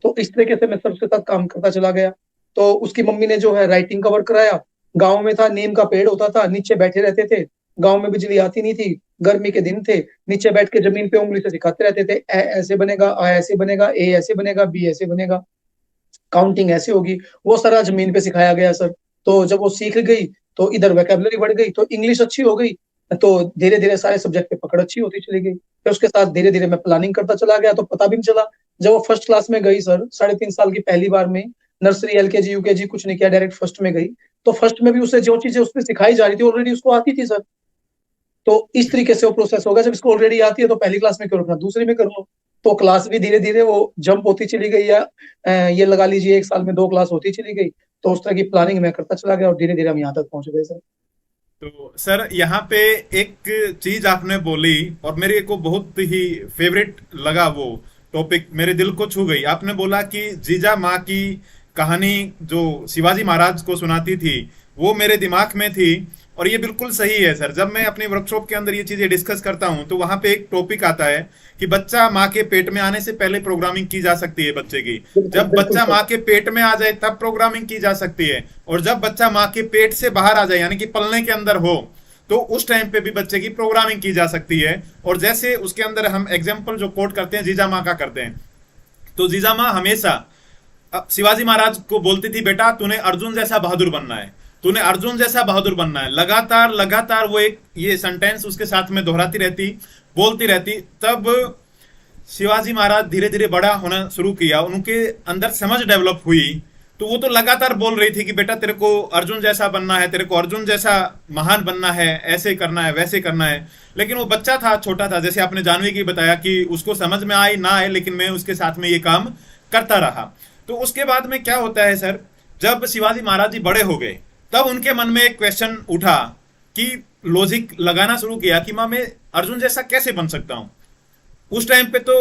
तो इस तरीके से मैं सबके साथ काम करता चला गया। तो उसकी मम्मी ने जो है राइटिंग का वर्क कराया। गाँव में था, नीम का पेड़ होता था, नीचे बैठे रहते थे। गाँव में बिजली आती नहीं थी, गर्मी के दिन थे, नीचे बैठ के जमीन पे उंगली से सिखाते रहते थे, ए ऐसे बनेगा, आ ऐसे बनेगा, ए ऐसे बनेगा, बी ऐसे बनेगा, काउंटिंग ऐसे होगी। वो सारा जमीन पे सिखाया गया सर। तो जब वो सीख गई तो इधर वोकेबलरी बढ़ गई, तो इंग्लिश अच्छी हो गई। तो धीरे धीरे सारे सब्जेक्ट पे पकड़ अच्छी होती चली गई। फिर उसके साथ धीरे धीरे मैं प्लानिंग करता चला गया, तो पता भी नहीं चला। जब वो फर्स्ट क्लास में गई सर, 3.5 साल की पहली बार में, नर्सरी एलकेजी यूकेजी कुछ नहीं किया, डायरेक्ट फर्स्ट में गई। तो फर्स्ट में भी उसे जो चीजें उसमें सिखाई जा रही थी ऑलरेडी उसको आती थी सर। तो इस तरीके से वो प्रोसेस होगा, जब इसको ऑलरेडी आती है तो पहली क्लास में क्यों रखना, दूसरी में कर लो। तो क्लास भी धीरे धीरे वो जंप होती चली गई, या ये लगा लीजिए 1 साल में 2 क्लास होती चली गई। तो उस तरह की प्लानिंग मैं करता चला गया और धीरे धीरे हम यहाँ तक पहुंच गए सर। तो सर यहाँ पे एक चीज आपने बोली और मेरे को बहुत ही फेवरेट लगा, वो टॉपिक मेरे दिल को छू गई। आपने बोला कि जीजा माँ की कहानी जो शिवाजी महाराज को सुनाती थी वो मेरे दिमाग में थी। और ये बिल्कुल सही है सर, जब मैं अपने वर्कशॉप के अंदर ये चीजें डिस्कस करता हूँ तो वहां पे एक टॉपिक आता है कि बच्चा माँ के पेट में आने से पहले प्रोग्रामिंग की जा सकती है बच्चे की। बिल्कुल जब बिल्कुल बच्चा सर। माँ के पेट में आ जाए तब प्रोग्रामिंग की जा सकती है, और जब बच्चा माँ के पेट से बाहर आ जाए यानी कि पलने के अंदर हो तो उस टाइम पे भी बच्चे की प्रोग्रामिंग की जा सकती है। और जैसे उसके अंदर हम एग्जाम्पल जो कोट करते हैं जीजा माँ का करते हैं, तो जीजा माँ हमेशा शिवाजी महाराज को बोलती थी बेटा तूने अर्जुन जैसा बहादुर बनना है, तूने अर्जुन जैसा बहादुर बनना है। लगातार लगातार वो एक ये सेंटेंस उसके साथ में दोहराती रहती, बोलती रहती। तब शिवाजी महाराज धीरे धीरे बड़ा होना शुरू किया, उनके अंदर समझ डेवलप हुई। तो वो तो लगातार बोल रही थी कि बेटा तेरे को अर्जुन जैसा बनना है, तेरे को अर्जुन जैसा महान बनना है, ऐसे करना है, वैसे करना है। लेकिन वो बच्चा था, छोटा था, जैसे आपने जानवी की बताया कि उसको समझ में आए ना आए, लेकिन मैं उसके साथ में ये काम करता रहा। तो उसके बाद में क्या होता है सर, जब शिवाजी महाराज जी बड़े हो गए तब उनके मन में एक क्वेश्चन उठा कि लॉजिक लगाना शुरू किया कि माँ मैं अर्जुन जैसा कैसे बन सकता हूँ। उस टाइम पे तो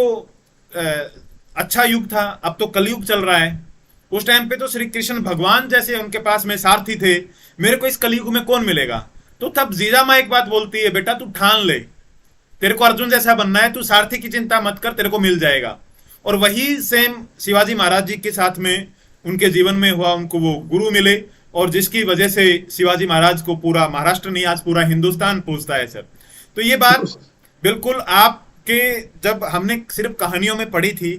अच्छा युग था, अब तो कलयुग चल रहा है। उस टाइम पे तो श्री कृष्ण भगवान जैसे उनके पास में सारथी थे, मेरे को इस कलयुग में कौन मिलेगा। तो तब जीजा माँ एक बात बोलती है, बेटा तू ठान ले, तेरे को अर्जुन जैसा बनना है, तू सारथी की चिंता मत कर, तेरे को मिल जाएगा। और वही सेम शिवाजी महाराज जी के साथ में उनके जीवन में हुआ, उनको वो गुरु मिले और जिसकी वजह से शिवाजी महाराज को पूरा महाराष्ट्र नहीं आज पूरा हिंदुस्तान पूछता है सर। तो ये बात बिल्कुल आपके, जब हमने सिर्फ कहानियों में पढ़ी थी,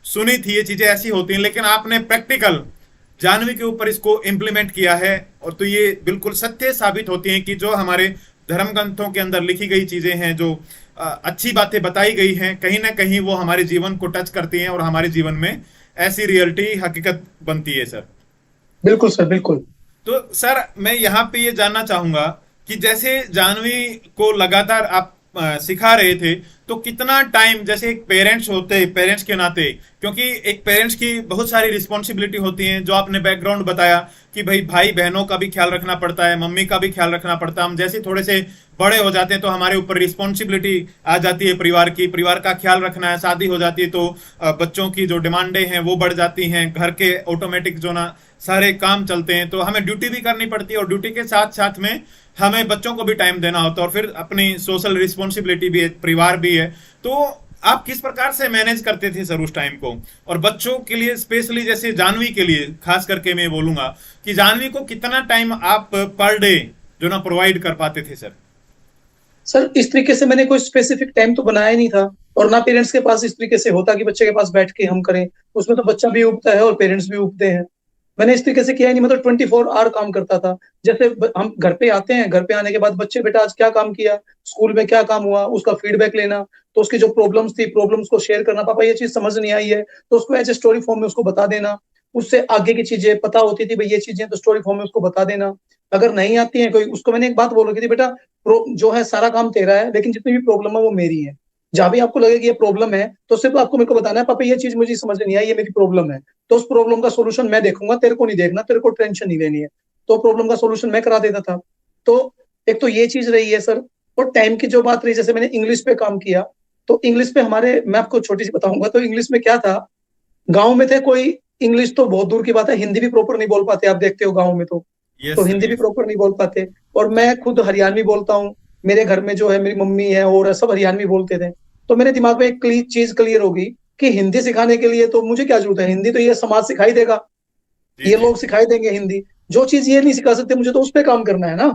सुनी थी, ये चीजें ऐसी होती हैं, लेकिन आपने प्रैक्टिकल जानवी के ऊपर इसको इम्प्लीमेंट किया है, और तो ये बिल्कुल सत्य साबित होती हैं कि जो हमारे धर्म ग्रंथों के अंदर लिखी गई चीजें हैं, जो अच्छी बातें बताई गई हैं, कहीं ना कहीं वो हमारे जीवन को टच करती हैं और हमारे जीवन में ऐसी रियलिटी हकीकत बनती है सर। बिल्कुल सर, बिल्कुल। तो सर मैं यहाँ पे ये जानना चाहूंगा कि जैसे जानवी को लगातार आप सिखा रहे थे, तो कितना टाइम, जैसे एक पेरेंट्स होते, पेरेंट्स के नाते, क्योंकि एक पेरेंट्स की बहुत सारी रिस्पॉन्सिबिलिटी होती हैं, जो आपने बैकग्राउंड बताया कि भाई बहनों का भी ख्याल रखना पड़ता है, मम्मी का भी ख्याल रखना पड़ता है। हम जैसे थोड़े से बड़े हो जाते हैं तो हमारे ऊपर रिस्पॉन्सिबिलिटी आ जाती है परिवार की, परिवार का ख्याल रखना है, शादी हो जाती है तो बच्चों की जो डिमांडें हैं वो बढ़ जाती हैं, घर के ऑटोमेटिक जो ना सारे काम चलते हैं, तो हमें ड्यूटी भी करनी पड़ती है, और ड्यूटी के साथ साथ में हमें बच्चों को भी टाइम देना होता है, और फिर अपनी सोशल रिस्पॉन्सिबिलिटी भी है, परिवार भी है। तो आप किस प्रकार से मैनेज करते थे सर उस टाइम को? और बच्चों के लिए स्पेशली, जैसे जानवी के लिए खास करके मैं बोलूंगा कि जानवी को कितना टाइम आप पर डे जो ना प्रोवाइड कर पाते थे सर? सर इस तरीके से मैंने कोई स्पेसिफिक टाइम तो बनाया नहीं था, और ना पेरेंट्स के पास इस तरीके से होता कि बच्चे के पास बैठ के हम करें। उसमें तो बच्चा भी उगता है और पेरेंट्स भी उगते हैं। मैंने इस तरीके से किया ही नहीं, मतलब 24 आवर काम करता था। जैसे हम घर पे आते हैं, घर पे आने के बाद बच्चे, बेटा आज क्या काम किया, स्कूल में क्या काम हुआ, उसका फीडबैक लेना, तो उसकी जो प्रॉब्लम्स थी, प्रॉब्लम्स को शेयर करना, पापा ये चीज समझ नहीं आई है, तो उसको एज ए स्टोरी फॉर्म में उसको बता देना। उससे आगे की चीजें पता होती थी, भाई ये चीजें तो स्टोरी फॉर्म में उसको बता देना। अगर नहीं आती है कोई, उसको मैंने एक बात बोल रखी थी, बेटा जो है सारा काम तेरा है, लेकिन जितनी भी प्रॉब्लम है वो मेरी है। जहां भी आपको लगे कि ये प्रॉब्लम है, तो सिर्फ आपको मेरे को बताना है, पापा ये चीज मुझे समझ नहीं आई, ये मेरी प्रॉब्लम है, तो उस प्रॉब्लम का सोल्यूशन मैं देखूंगा, तेरे को नहीं देखना, तेरे को टेंशन नहीं लेनी है। तो प्रॉब्लम का सोल्यूशन मैं करा देता था। तो एक तो ये चीज रही है सर। और टाइम की जो बात रही, जैसे मैंने इंग्लिश पे काम किया, तो इंग्लिश पे हमारे, मैं आपको छोटी सी बताऊंगा, तो इंग्लिश में क्या था, गाँव में थे, कोई इंग्लिश तो बहुत दूर की बात है, हिंदी भी प्रॉपर नहीं बोल पाते, आप देखते हो गाँव में तो हिंदी भी प्रॉपर नहीं बोल पाते। और मैं खुद हरियाणवी बोलता हूँ, मेरे घर में जो है मेरी मम्मी है और सब हरियाणवी बोलते थे। तो मेरे दिमाग में एक चीज क्लियर होगी कि हिंदी सिखाने के लिए तो मुझे क्या जरूरत है, हिंदी तो ये समाज सिखाई देगा, ये लोग सिखाई देंगे हिंदी। जो चीज ये नहीं सिखा सकते, मुझे तो उस पर काम करना है ना।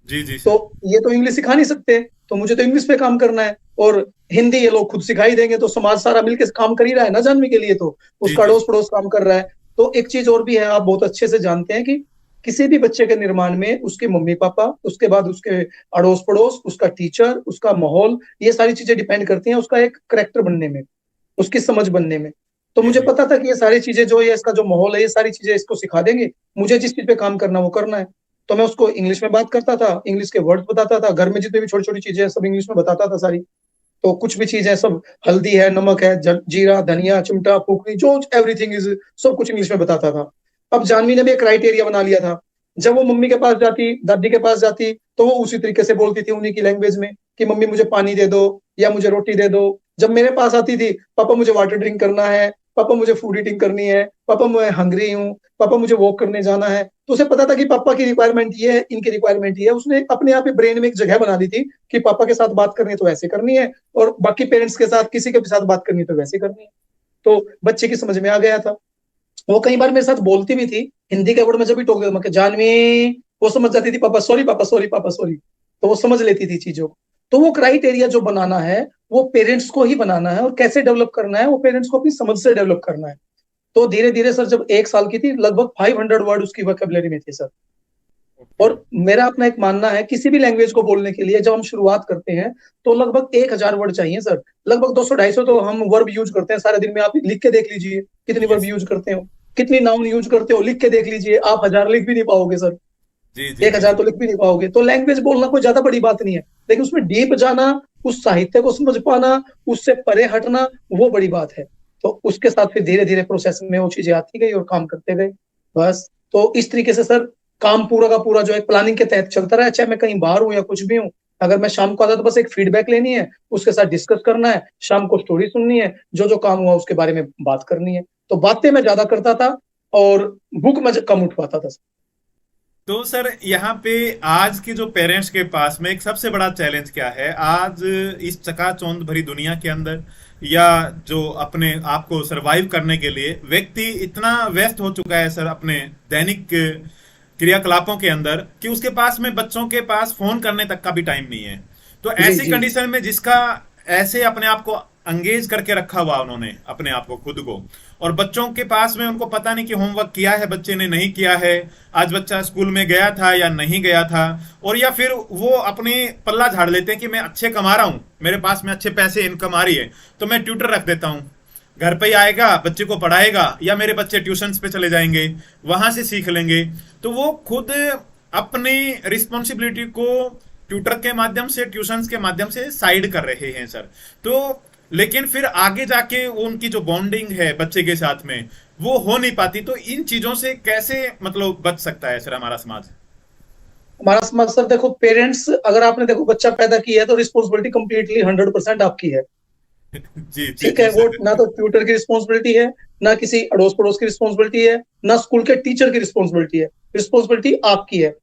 जी तो ये तो इंग्लिश सिखा नहीं सकते, तो मुझे तो इंग्लिश पे काम करना है, और हिंदी ये लोग खुद सिखाई देंगे, तो समाज सारा मिलकर काम कर ही रहा है ना जानवी के लिए, तो उसका अड़ोस पड़ोस काम कर रहा है। तो एक चीज और भी है, आप बहुत अच्छे से जानते हैं कि किसी भी बच्चे के निर्माण में उसके मम्मी पापा, उसके बाद उसके अड़ोस पड़ोस, उसका टीचर, उसका माहौल, ये सारी चीजें डिपेंड करती हैं उसका एक करेक्टर बनने में, उसकी समझ बनने में। तो मुझे पता था कि ये सारी चीजें जो ये इसका जो माहौल है, ये सारी चीजें इसको सिखा देंगे, मुझे जिस चीज पे काम करना वो करना है। तो मैं उसको इंग्लिश में बात करता था, इंग्लिश के वर्ड्स बताता था, घर में जितनी भी छोटी छोटी चीजें सब इंग्लिश में बताता था सारी। तो कुछ भी चीज है, सब हल्दी है, नमक है, जीरा, धनिया, चिमटा, फूकनी, जो एवरीथिंग इज, सब कुछ इंग्लिश में बताता था। अब जानवी ने भी एक क्राइटेरिया बना लिया था, जब वो मम्मी के पास जाती, दादी के पास जाती, तो वो उसी तरीके से बोलती थी उन्हीं की लैंग्वेज में कि मम्मी मुझे पानी दे दो या मुझे रोटी दे दो। जब मेरे पास आती थी, पापा मुझे वाटर ड्रिंक करना है, पापा मुझे फूड ईटिंग करनी है, पापा मैं हंग्री हूँ, पापा मुझे वॉक करने जाना है। तो उसे पता था कि पापा की रिक्वायरमेंट ये है, इनकी रिक्वायरमेंट ये है। उसने अपने आप ही ब्रेन में एक जगह बना दी थी कि पापा के साथ बात करनी है तो ऐसे करनी है, और बाकी पेरेंट्स के साथ किसी के भी साथ बात करनी है तो वैसे करनी है। तो बच्चे की समझ में आ गया था। वो कई बार मेरे साथ बोलती भी थी हिंदी के वर्ड में, जब भी टोक देता जानवी, वो समझ जाती थी पापा सॉरी, पापा सॉरी, पापा सॉरी, तो वो समझ लेती थी चीजों को। तो वो क्राइटेरिया जो बनाना है वो पेरेंट्स को ही बनाना है, और कैसे डेवलप करना है वो पेरेंट्स को अपनी समझ से डेवलप करना है। तो धीरे धीरे सर, जब 1 साल की थी, लगभग 500 वर्ड उसकी वोकैबुलरी में थे सर। और मेरा अपना एक मानना है, किसी भी लैंग्वेज को बोलने के लिए जब हम शुरुआत करते हैं तो लगभग 1000 वर्ड चाहिए सर। लगभग 200-250 तो हम वर्ब यूज करते हैं सारे दिन में। आप लिख के देख लीजिए कितनी वर्ब यूज करते हो, कितनी नाउन यूज करते हो, लिख के देख लीजिए। आप 1000 लिख भी नहीं पाओगे सर, 1000 तो लिख भी नहीं पाओगे। तो लैंग्वेज बोलना कोई ज्यादा बड़ी बात नहीं है, लेकिन उसमें डीप जाना, उस साहित्य को समझ पाना, उससे परे हटना, वो बड़ी बात है। तो उसके साथ फिर धीरे धीरे प्रोसेस में वो चीजें आती गई और काम करते गए बस। तो इस तरीके से सर काम पूरा का पूरा जो है प्लानिंग के तहत चलता रहा, चाहे मैं कहीं बाहर हूँ या कुछ भी हूँ। अगर मैं शाम को आता तो बस एक फीडबैक लेनी है, उसके साथ डिस्कस करना है, शाम को स्टोरी सुननी है, जो जो काम हुआ उसके बारे में बात करनी है। तो बातें मैं ज्यादा करता था और बुक में कम उठवाता था। तो सर यहाँ पे आज के जो पेरेंट्स के पास में एक सबसे बड़ा चैलेंज क्या है आज इस चकाचौंध भरी दुनिया के अंदर, या जो अपने आप को सरवाइव करने के लिए व्यक्ति इतना व्यस्त हो चुका है सर अपने दैनिक क्रियाकलापों के अंदर, कि उसके पास में, बच्चों के पास फोन करने तक का भी टाइम नहीं है। तो जी ऐसी जी कंडीशन में जिसका ऐसे अपने आप को अंगेज करके रखा हुआ उन्होंने अपने आप को खुद को, और बच्चों के पास में उनको पता नहीं कि होमवर्क किया है बच्चे ने नहीं किया है, आज बच्चा स्कूल में गया था या नहीं गया था, और या फिर वो अपनी पल्ला झाड़ लेते हैं कि मैं अच्छे कमा रहा हूं, मेरे पास में अच्छे पैसे इनकम आ रही है, तो मैं ट्यूटर रख देता हूं, घर पे ही आएगा बच्चे को पढ़ाएगा, या मेरे बच्चे ट्यूशंस पे चले जाएंगे वहां से सीख लेंगे। तो वो खुद अपनी रिस्पॉन्सिबिलिटी को ट्यूटर के माध्यम से, ट्यूशंस के माध्यम से साइड कर रहे हैं सर। तो लेकिन फिर आगे जाके उनकी जो बॉन्डिंग है बच्चे के साथ में वो हो नहीं पाती। तो इन चीजों से कैसे मतलब बच सकता है सर हमारा समाज? हमारा समाज सर, देखो पेरेंट्स, अगर आपने देखो बच्चा पैदा किया है तो रिस्पॉन्सिबिलिटी कंप्लीटली 100% आपकी है। जी जी ठीक जी है, वो सर। ना तो ट्यूटर की रिस्पॉन्सिबिलिटी है, ना किसी अड़ोस पड़ोस की रिस्पॉन्सिबिलिटी है, ना स्कूल के टीचर की रिस्पॉन्सिबिलिटी है। रिस्पॉन्सिबिलिटी आपकी है।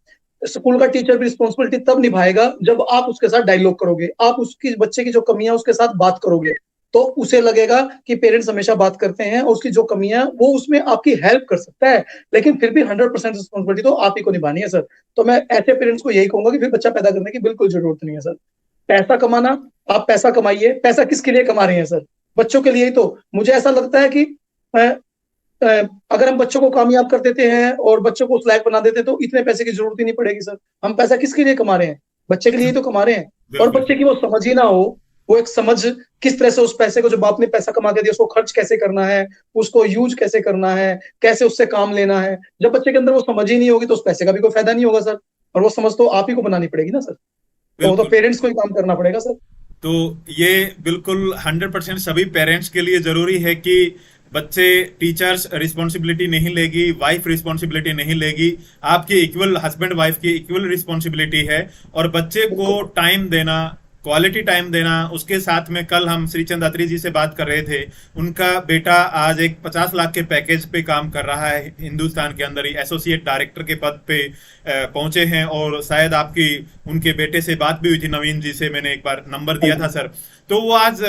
स्कूल का टीचर भी रिस्पॉन्सिबिलिटी तब निभाएगा जब आप उसके साथ डायलॉग करोगे, आप उसकी बच्चे की जो कमियां उसके साथ बात करोगे, तो उसे लगेगा कि पेरेंट्स हमेशा बात करते हैं और उसकी जो कमियां वो उसमें आपकी हेल्प कर सकता है। लेकिन फिर भी 100% रिस्पॉन्सिबिलिटी तो आप ही को निभानी है सर। तो मैं ऐसे पेरेंट्स को यही कहूंगा कि फिर बच्चा पैदा करने की बिल्कुल जरूरत नहीं है सर। पैसा कमाना, आप पैसा कमाइए। पैसा किसके लिए कमा रहे हैं सर? बच्चों के लिए ही तो। मुझे ऐसा लगता है कि अगर हम बच्चों को कामयाब कर देते हैं और बच्चों को उस लायक बना देते हैं तो इतने पैसे की जरूरत ही नहीं पड़ेगी सर। हम पैसा किसके लिए कमा रहे हैं? बच्चे के लिए ही तो कमा रहे हैं। और बिल्कुल बच्चे की वो समझ ही ना हो, वो एक समझ किस तरह से उस पैसे को, जो बाप ने पैसा कमा के दिया, उसको खर्च कैसे करना है, उसको यूज कैसे करना है, कैसे उससे काम लेना है। जब बच्चे के अंदर वो समझ ही नहीं होगी तो उस पैसे का भी कोई फायदा नहीं होगा सर। और वो समझ तो आप ही को बनानी पड़ेगी ना सर। तो वो तो बिल्कुल। पेरेंट्स को ही काम करना पड़ेगा सर। तो ये बिल्कुल 100% सभी पेरेंट्स के लिए जरूरी है कि बच्चे, टीचर्स रिस्पॉन्सिबिलिटी नहीं लेगी, वाइफ रिस्पॉन्सिबिलिटी नहीं लेगी, आपकी इक्वल, हस्बैंड वाइफ की इक्वल रिस्पॉन्सिबिलिटी है। और बच्चे को बिल्कुल टाइम देना, क्वालिटी टाइम देना। उसके साथ में कल हम श्रीचंद अत्री जी से बात कर रहे थे, उनका बेटा आज एक 50 लाख के पैकेज पे काम कर रहा है हिंदुस्तान के अंदर ही, एसोसिएट डायरेक्टर के पद पे पहुंचे हैं। और शायद आपकी उनके बेटे से बात भी हुई थी, नवीन जी से मैंने एक बार नंबर दिया था सर। तो वो आज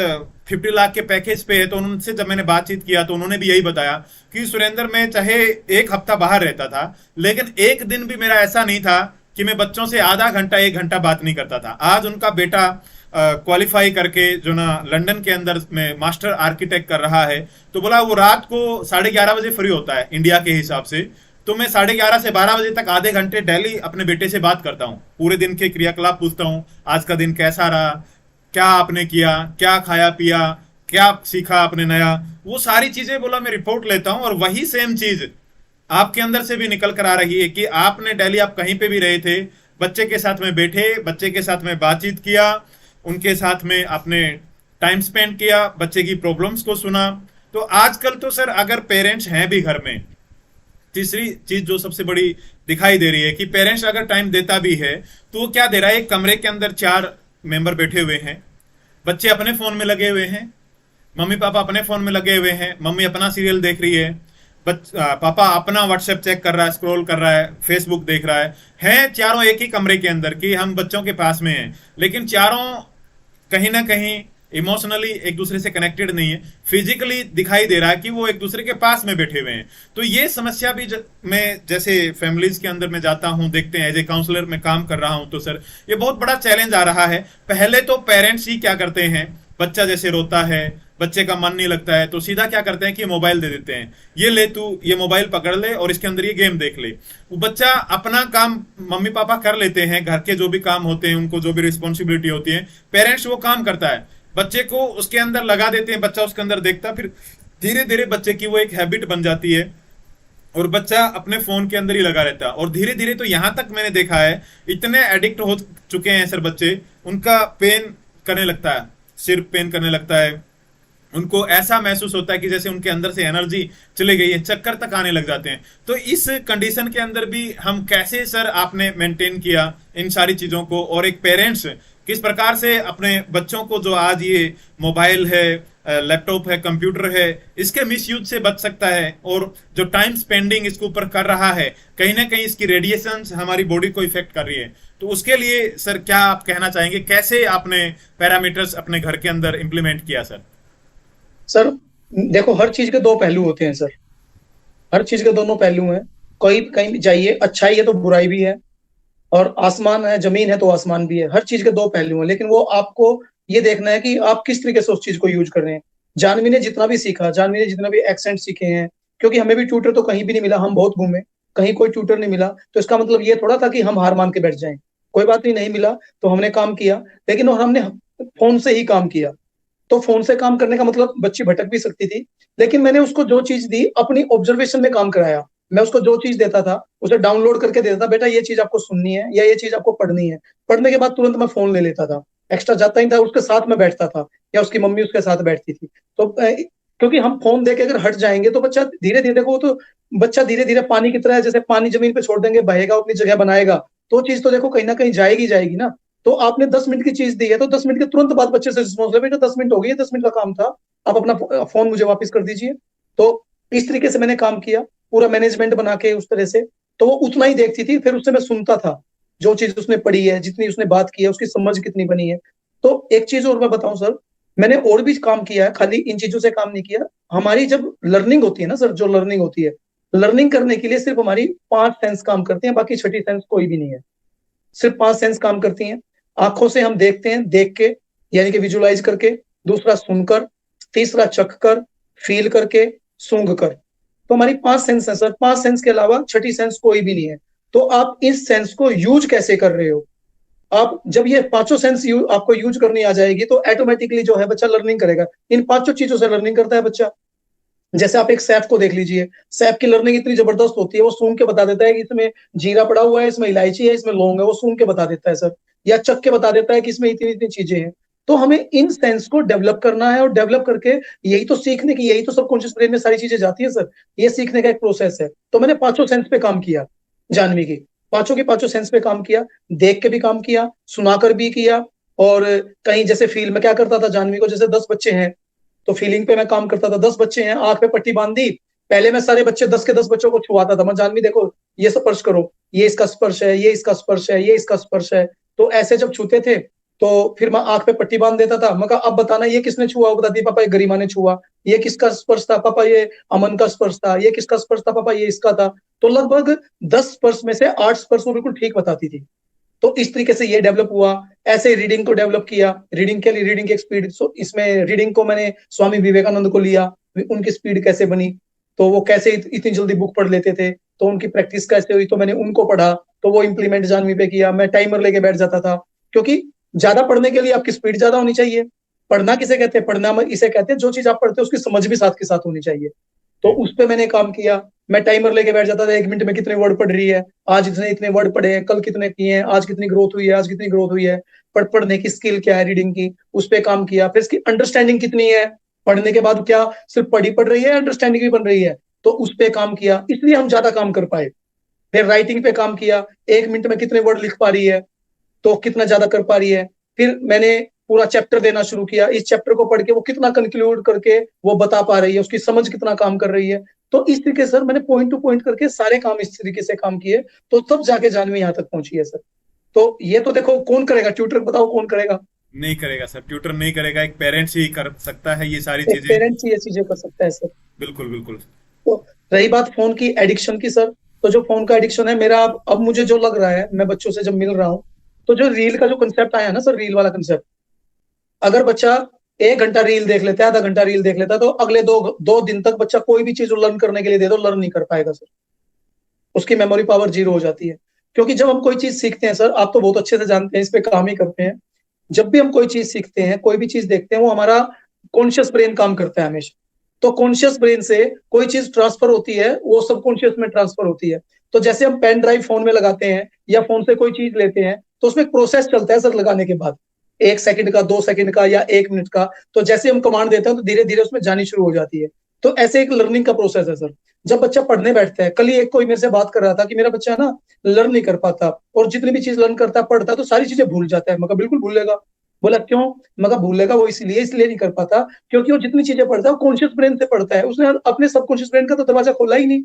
50 लाख के पैकेज पे है। तो उनसे जब मैंने बातचीत किया तो उन्होंने भी यही बताया कि सुरेंद्र, मैं चाहे एक हफ्ता बाहर रहता था लेकिन एक दिन भी मेरा ऐसा नहीं था कि मैं बच्चों से आधा घंटा 1 घंटा बात नहीं करता था। आज उनका बेटा क्वालिफाई करके जो ना लंदन के अंदर में मास्टर आर्किटेक्ट कर रहा है, तो बोला वो रात को 11:30 बजे फ्री होता है इंडिया के हिसाब से। तो मैं 11:30 से 12 बजे तक आधे घंटे डेली अपने बेटे से बात करता हूँ, पूरे दिन के क्रियाकलाप पूछता हूँ, आज का दिन कैसा रहा, क्या आपने किया, क्या खाया पिया, क्या सीखा आपने नया, वो सारी चीजें बोला मैं रिपोर्ट लेता हूँ। और वही सेम चीज आपके अंदर से भी निकल कर आ रही है कि आपने डेली, आप कहीं पे भी रहे थे, बच्चे के साथ में बैठे, बच्चे के साथ में बातचीत किया, उनके साथ में आपने टाइम स्पेंड किया, बच्चे की प्रॉब्लम्स को सुना। तो आजकल तो सर अगर पेरेंट्स हैं भी घर में, तीसरी चीज जो सबसे बड़ी दिखाई दे रही है कि पेरेंट्स अगर टाइम देता भी है तो वो क्या दे रहा है, एक कमरे के अंदर 4 मेंबर बैठे हुए हैं, बच्चे अपने फोन में लगे हुए हैं, मम्मी पापा अपने फोन में लगे हुए हैं, मम्मी अपना सीरियल देख रही है, पापा अपना व्हाट्सएप चेक कर रहा है, स्क्रॉल कर रहा है, फेसबुक देख रहा है चारों एक ही कमरे के अंदर कि हम बच्चों के पास में हैं, लेकिन चारों कहीं ना कहीं इमोशनली एक दूसरे से कनेक्टेड नहीं है। फिजिकली दिखाई दे रहा है कि वो एक दूसरे के पास में बैठे हुए हैं। तो ये समस्या भी मैं जैसे फैमिलीज के अंदर में जाता हूं, देखते हैं, एज ए काउंसलर में काम कर रहा हूं, तो सर ये बहुत बड़ा चैलेंज आ रहा है। पहले तो पेरेंट्स ही क्या करते हैं, बच्चा जैसे रोता है, बच्चे का मन नहीं लगता है, तो सीधा क्या करते हैं कि मोबाइल दे देते हैं, ये ले तू ये मोबाइल पकड़ ले और इसके अंदर ये गेम देख ले। वो बच्चा अपना काम मम्मी पापा कर लेते हैं, घर के जो भी काम होते हैं, उनको जो भी रिस्पॉन्सिबिलिटी होती है, पेरेंट्स वो काम करता है, बच्चे को उसके अंदर लगा देते हैं, बच्चा उसके अंदर देखता, फिर धीरे धीरे बच्चे की वो एक हैबिट बन जाती है और बच्चा अपने फोन के अंदर ही लगा रहता है। और धीरे धीरे तो यहां तक मैंने देखा है, इतने एडिक्ट हो चुके हैं सर बच्चे, उनका पेन करने लगता है, सिर पेन करने लगता है, उनको ऐसा महसूस होता है कि जैसे उनके अंदर से एनर्जी चली गई है, चक्कर तक आने लग जाते हैं। तो इस कंडीशन के अंदर भी हम कैसे सर आपने मेंटेन किया इन सारी चीजों को, और एक पेरेंट्स किस प्रकार से अपने बच्चों को, जो आज ये मोबाइल है, लैपटॉप है, कंप्यूटर है, इसके मिसयूज से बच सकता है, और जो टाइम स्पेंडिंग इसके ऊपर कर रहा है, कहीं ना कहीं इसकी रेडिएशन हमारी बॉडी को इफेक्ट कर रही है। तो उसके लिए सर क्या आप कहना चाहेंगे, कैसे आपने पैरामीटर्स अपने घर के अंदर इंप्लीमेंट किया सर? सर देखो, हर चीज के 2 पहलू होते हैं सर, हर चीज के दोनों पहलू हैं। कोई कहीं भी जाइए, अच्छाई है तो बुराई भी है, और आसमान है, जमीन है तो आसमान भी है, हर चीज के दो पहलू हैं, लेकिन वो आपको ये देखना है कि आप किस तरीके से उस चीज को यूज कर रहे हैं। जानवी ने जितना भी सीखा, जानवी ने जितना भी एक्सेंट सीखे हैं, क्योंकि हमें भी ट्यूटर तो कहीं भी नहीं मिला, हम बहुत घूमे, कहीं कोई ट्यूटर नहीं मिला, तो इसका मतलब ये थोड़ा था कि हम हार मान के बैठ जाएं। कोई बात नहीं मिला तो हमने काम किया, लेकिन और हमने फोन से ही काम किया। तो फोन से काम करने का मतलब बच्ची भटक भी सकती थी, लेकिन मैंने उसको जो चीज दी अपनी ऑब्जर्वेशन में काम कराया। मैं उसको जो चीज देता था उसे डाउनलोड करके देता था, बेटा ये चीज आपको सुननी है या ये चीज आपको पढ़नी है। पढ़ने के बाद तुरंत मैं फोन ले लेता था, एक्स्ट्रा जाता ही था, उसके साथ में बैठता था या उसकी मम्मी उसके साथ बैठती थी। तो क्योंकि हम फोन देके अगर हट जाएंगे तो बच्चा धीरे धीरे, देखो तो बच्चा धीरे धीरे पानी की तरह है, जैसे पानी जमीन पे छोड़ देंगे बहेगा, अपनी जगह बनाएगा, तो चीज तो देखो कहीं ना कहीं जाएगी जाएगी ना। तो आपने 10 मिनट की चीज दी है तो 10 मिनट के तुरंत बाद बच्चे से रिस्पॉन्स ले, बेटा 10 मिनट हो गई है, 10 मिनट का काम था, आप अपना फोन मुझे वापस कर दीजिए। तो इस तरीके से मैंने काम किया, पूरा मैनेजमेंट बना के उस तरह से। तो वो उतना ही देखती थी, फिर उससे मैं सुनता था, जो चीज उसने पढ़ी है, जितनी उसने बात की है, उसकी समझ कितनी बनी है। तो एक चीज और मैं बताऊं सर, मैंने और भी काम किया है, खाली इन चीजों से काम नहीं किया। हमारी जब लर्निंग होती है ना सर, जो लर्निंग होती है, लर्निंग करने के लिए सिर्फ हमारी 5 सेंस काम करती हैं, बाकी छठी सेंस कोई भी नहीं है। सिर्फ 5 सेंस काम करती हैं। आंखों से हम देखते हैं, देख के यानी कि विजुलाइज करके, दूसरा सुनकर, तीसरा चख कर, फील करके, सूंघ कर। तो हमारी 5 सेंस है सर, 5 सेंस के अलावा छठी सेंस कोई भी नहीं है। तो आप इस सेंस को यूज कैसे कर रहे हो? आप जब ये पांचों सेंस आपको यूज करनी आ जाएगी तो ऑटोमेटिकली जो है बच्चा लर्निंग करेगा। इन पांचों चीजों से लर्निंग करता है बच्चा। जैसे आप एक सैफ को देख लीजिए, सैफ की लर्निंग इतनी जबरदस्त होती है, वो सूंघ के बता देता है कि इसमें जीरा पड़ा हुआ है, इसमें इलायची है, इसमें लौंग है, वो सूंघ के बता देता है सर। या चख के बता देता है कि इसमें इतनी इतनी चीजें हैं। तो हमें इन सेंस को डेवलप करना है, और डेवलप करके यही तो सीखने की, यही तो सबकॉन्शियस ब्रेन में सारी चीजें जाती है सर। ये सीखने का एक प्रोसेस है। तो मैंने पांचों सेंस पे काम किया, जानवी की पांचों के पांचों सेंस पे काम किया, देख के भी काम किया, सुनाकर भी किया। और कहीं जैसे फील में क्या करता था जानवी को, जैसे 10 बच्चे हैं तो फीलिंग पे मैं काम करता था। 10 बच्चे हैं, आंख पे पट्टी बांध दी, पहले मैं सारे बच्चे 10 के 10 बच्चों को छुआता था, मैं जानवी देखो ये स्पर्श करो, ये इसका स्पर्श है, ये इसका स्पर्श है, ये इसका स्पर्श है। तो ऐसे जब छूते थे तो फिर मैं आंख पे पट्टी बांध देता था। मैं कहा अब बताना ये किसने छुआ, वो बताती पापा ये गरिमा ने छुआ। ये किसका स्पर्श था पापा, ये अमन का स्पर्श था। ये किसका स्पर्श था पापा, ये इसका था। तो लगभग 10 स्पर्श में से 8 स्पर्श वो बिल्कुल ठीक बताती थी। तो इस तरीके से ये डेवलप हुआ। ऐसे रीडिंग को डेवलप किया, रीडिंग के लिए रीडिंग की स्पीड। सो इसमें रीडिंग को मैंने स्वामी विवेकानंद को लिया, उनकी स्पीड कैसे बनी, तो वो कैसे इतनी जल्दी बुक पढ़ लेते थे, तो उनकी प्रैक्टिस कैसे हुई, तो मैंने उनको पढ़ा, तो वो इम्प्लीमेंट जानवी पे किया। मैं टाइमर लेके बैठ जाता था, क्योंकि ज्यादा पढ़ने के लिए आपकी स्पीड ज्यादा होनी चाहिए। पढ़ना किसे कहते हैं, पढ़ना इसे कहते हैं जो चीज आप पढ़ते हैं उसकी समझ भी साथ के साथ होनी चाहिए। तो उस पे मैंने काम किया। मैं टाइमर लेके बैठ जाता था, 1 मिनट में कितने वर्ड पढ़ रही है, आज इतने इतने वर्ड पढ़े हैं, कल कितने किए हैं, आज कितनी ग्रोथ हुई है, आज कितनी ग्रोथ हुई है। पढ़ने की स्किल क्या है रीडिंग की, उस पे काम किया। फिर इसकी अंडरस्टैंडिंग कितनी है, पढ़ने के बाद क्या सिर्फ पढ़ रही है, अंडरस्टैंडिंग भी बन रही है, तो उस पे काम किया। इसलिए हम ज्यादा काम कर पाए। फिर राइटिंग पे काम किया, 1 मिनट में कितने वर्ड लिख पा रही है, तो कितना ज्यादा कर पा रही है। फिर मैंने पूरा चैप्टर देना शुरू किया, इस चैप्टर को पढ़ के वो कितना कंक्लूड करके वो बता पा रही है, उसकी समझ कितना काम कर रही है। तो इस तरीके से सर मैंने पॉइंट टू पॉइंट करके सारे काम इस तरीके से काम किए, तो तब जाके जानवी यहाँ तक पहुंची है सर। तो ये तो देखो कौन करेगा, ट्यूटर बताओ कौन करेगा? नहीं करेगा सर, ट्यूटर नहीं करेगा, एक पेरेंट्स ही कर सकता है ये सारी एक चीजें। पेरेंट्स ही ये चीजें कर सकता है सर। बिल्कुल बिल्कुल। तो रही बात फोन की एडिक्शन की सर, तो जो फोन का एडिक्शन है मेरा, अब मुझे जो लग रहा है, मैं बच्चों से जब मिल रहा हूँ, तो जो रील का जो कंसेप्ट आया ना सर, रील वाला कंसेप्ट, अगर बच्चा 1 घंटा रील देख लेता है, आधा घंटा रील देख लेता है, तो अगले दो दिन तक बच्चा कोई भी चीज लर्न करने के लिए दे दो, लर्न नहीं कर पाएगा सर। उसकी मेमोरी पावर 0 हो जाती है। क्योंकि जब हम कोई चीज सीखते हैं सर, आप तो बहुत अच्छे से जानते हैं, इस पे काम ही करते हैं, जब भी हम कोई चीज सीखते हैं, कोई भी चीज देखते हैं, वो हमारा कॉन्शियस ब्रेन काम करता है हमेशा। तो कॉन्शियस ब्रेन से कोई चीज ट्रांसफर होती है, वो सबकॉन्शियस में ट्रांसफर होती है। तो जैसे हम पेन ड्राइव फोन में लगाते हैं या फोन से कोई चीज लेते हैं, तो उसमें एक प्रोसेस चलता है सर लगाने के बाद, 1 सेकंड का, 2 सेकंड का या 1 मिनट का। तो जैसे हम कमांड देते हैं तो धीरे धीरे उसमें जानी शुरू हो जाती है। तो ऐसे एक लर्निंग का प्रोसेस है सर। जब बच्चा पढ़ने बैठता है, कल ही एक कोई मेरे से बात कर रहा था कि मेरा बच्चा ना लर्न नहीं कर पाता, और जितनी भी चीज लर्न करता पढ़ता तो सारी चीजें भूल जाता है। मगर बिल्कुल भूलेगा। बोला क्यों? मगर भूलेगा वो इसलिए नहीं कर पाता क्योंकि वो जितनी चीजें पढ़ता है वो कॉन्शियस ब्रेन से पढ़ता है, उसने अपने सबकॉन्शियस ब्रेन का तो दरवाजा खोला ही नहीं।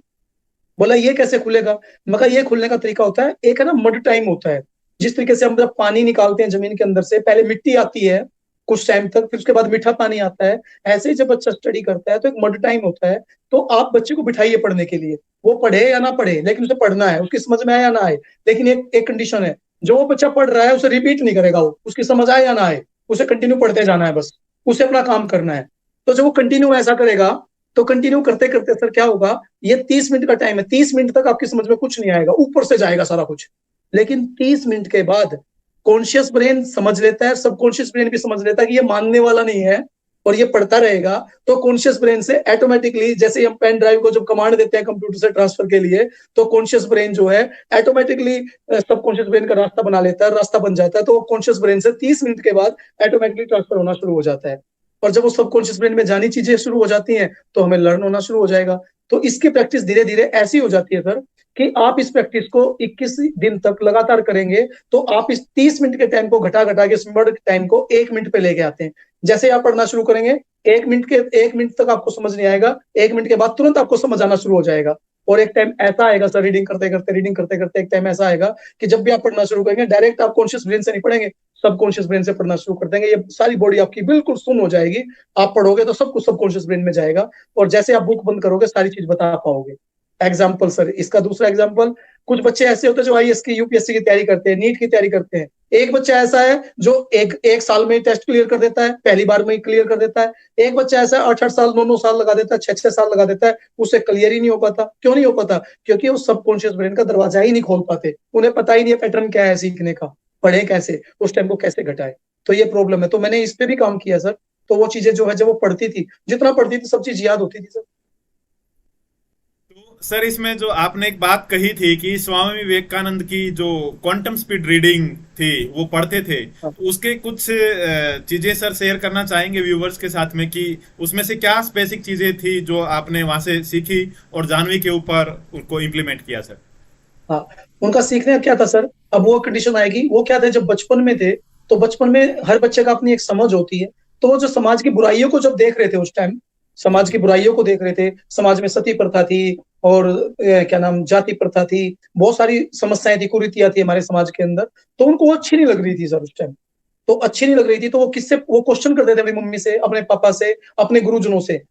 बोला ये कैसे खुलेगा? मगर ये खुलने का तरीका होता है, एक है ना मड टाइम होता है। जिस तरीके से हम जब पानी निकालते हैं जमीन के अंदर से, पहले मिट्टी आती है, कुछ टाइम तक, फिर उसके बाद मीठा पानी आता है। ऐसे ही जब बच्चा स्टडी करता है तो एक मड टाइम होता है, तो आप बच्चे को बिठाइए पढ़ने के लिए, वो पढ़े या ना पढ़े, लेकिन उसे पढ़ना है, उसकी समझ में आए या ना आए। लेकिन एक कंडीशन है, जो वो बच्चा पढ़ रहा है उसे रिपीट नहीं करेगा, वो उसकी समझ आए या ना आए, उसे कंटिन्यू पढ़ते जाना है, बस उसे अपना काम करना है। तो जब वो कंटिन्यू ऐसा करेगा, तो कंटिन्यू करते करते सर क्या होगा, ये 30 मिनट का टाइम है, 30 मिनट तक आपकी समझ में कुछ नहीं आएगा, ऊपर से जाएगा सारा कुछ। लेकिन 30 मिनट के बाद कॉन्शियस ब्रेन समझ लेता है, सबकॉन्शियस ब्रेन भी समझ लेता है कि ये मानने वाला नहीं है, और ये पढ़ता रहेगा। तो कॉन्शियस ब्रेन से ऑटोमेटिकली, जैसे हम पेन ड्राइव को जब कमांड देते हैं कंप्यूटर से ट्रांसफर के लिए, तो कॉन्शियस ब्रेन जो है ऑटोमेटिकली सबकॉन्शियस ब्रेन का रास्ता बना लेता है, रास्ता बन जाता है। तो कॉन्शियस ब्रेन से 30 मिनट के बाद ऑटोमेटिकली ट्रांसफर होना शुरू हो जाता है। और जब वो सबकॉन्शियस ब्रेन में जानी चीजें शुरू हो जाती हैं, तो हमें लर्न होना शुरू हो जाएगा। तो इसकी प्रैक्टिस धीरे धीरे ऐसी हो जाती है सर, कि आप इस प्रैक्टिस को 21 दिन तक लगातार करेंगे, तो आप इस 30 मिनट के टाइम को घटा घटा के स्मर्ड टाइम को 1 मिनट पे लेके आते हैं। जैसे आप पढ़ना शुरू करेंगे, 1 मिनट तक आपको समझ नहीं आएगा, 1 मिनट के बाद तुरंत आपको समझ आना शुरू हो जाएगा। और एक टाइम ऐसा आएगा सर, रीडिंग करते करते एक टाइम ऐसा आएगा कि जब भी आप पढ़ना शुरू करेंगे, डायरेक्ट आप कॉन्शियस ब्रेन से नहीं पढ़ेंगे, सबकॉन्शियस ब्रेन से पढ़ना शुरू कर देंगे। ये सारी बॉडी आपकी बिल्कुल सुन हो जाएगी, आप पढ़ोगे तो सब कुछ सबकॉन्शियस ब्रेन में जाएगा, और जैसे आप बुक बंद करोगे सारी चीज बता पाओगे। एग्जाम्पल सर, इसका दूसरा एग्जाम्पल, कुछ बच्चे ऐसे होते हैं जो आईएएस की, यूपीएससी की तैयारी करते हैं, नीट की तैयारी करते हैं। एक बच्चा ऐसा है जो एक साल में टेस्ट क्लियर कर देता है, पहली बार में ही क्लियर कर देता है। एक बच्चा ऐसा है 8-8 साल 9-9 साल लगा देता है, 6-6 साल लगा देता है, उसे क्लियर ही नहीं हो पाता। क्यों नहीं हो पाता? क्योंकि वो सबकॉन्शियस ब्रेन का दरवाजा ही नहीं खोल पाते, उन्हें पता ही नहीं है पैटर्न क्या है सीखने का, पढ़े कैसे, उस टाइम को कैसे घटाए। तो ये प्रॉब्लम है। तो मैंने इस पे भी काम किया सर। तो वो चीजें जो है, जब वो पढ़ती थी, जितना पढ़ती थी सब चीज याद होती थी सर। तो सर इसमें जो आपने एक बात कही थी कि स्वामी विवेकानंद की जो क्वांटम स्पीड रीडिंग थी वो पढ़ते थे, हाँ। तो उसके कुछ चीजें सर शेयर करना चाहेंगे व्यूवर्स के साथ में कि उसमें से क्या बेसिक चीजें थी जो आपने वहां से सीखी और जानवी के ऊपर उनको इम्प्लीमेंट किया सर? हाँ, उनका सीखने का क्या था सर, अब वो कंडीशन आएगी, वो क्या था, जब बचपन में थे, तो बचपन में हर बच्चे का अपनी एक समझ होती है। तो वो जो समाज की बुराइयों को जब देख रहे थे, उस टाइम समाज की बुराइयों को देख रहे थे, समाज में सती प्रथा थी, और क्या नाम, जाति प्रथा थी, बहुत सारी समस्याएं थी, कुरीतियां थी हमारे समाज के अंदर। तो उनको वो अच्छी नहीं लग रही थी सर उस टाइम। तो अच्छी नहीं लग रही थी, तो वो किससे, वो क्वेश्चन करते थे अपनी मम्मी से, अपने पापा से, अपने गुरुजनों से।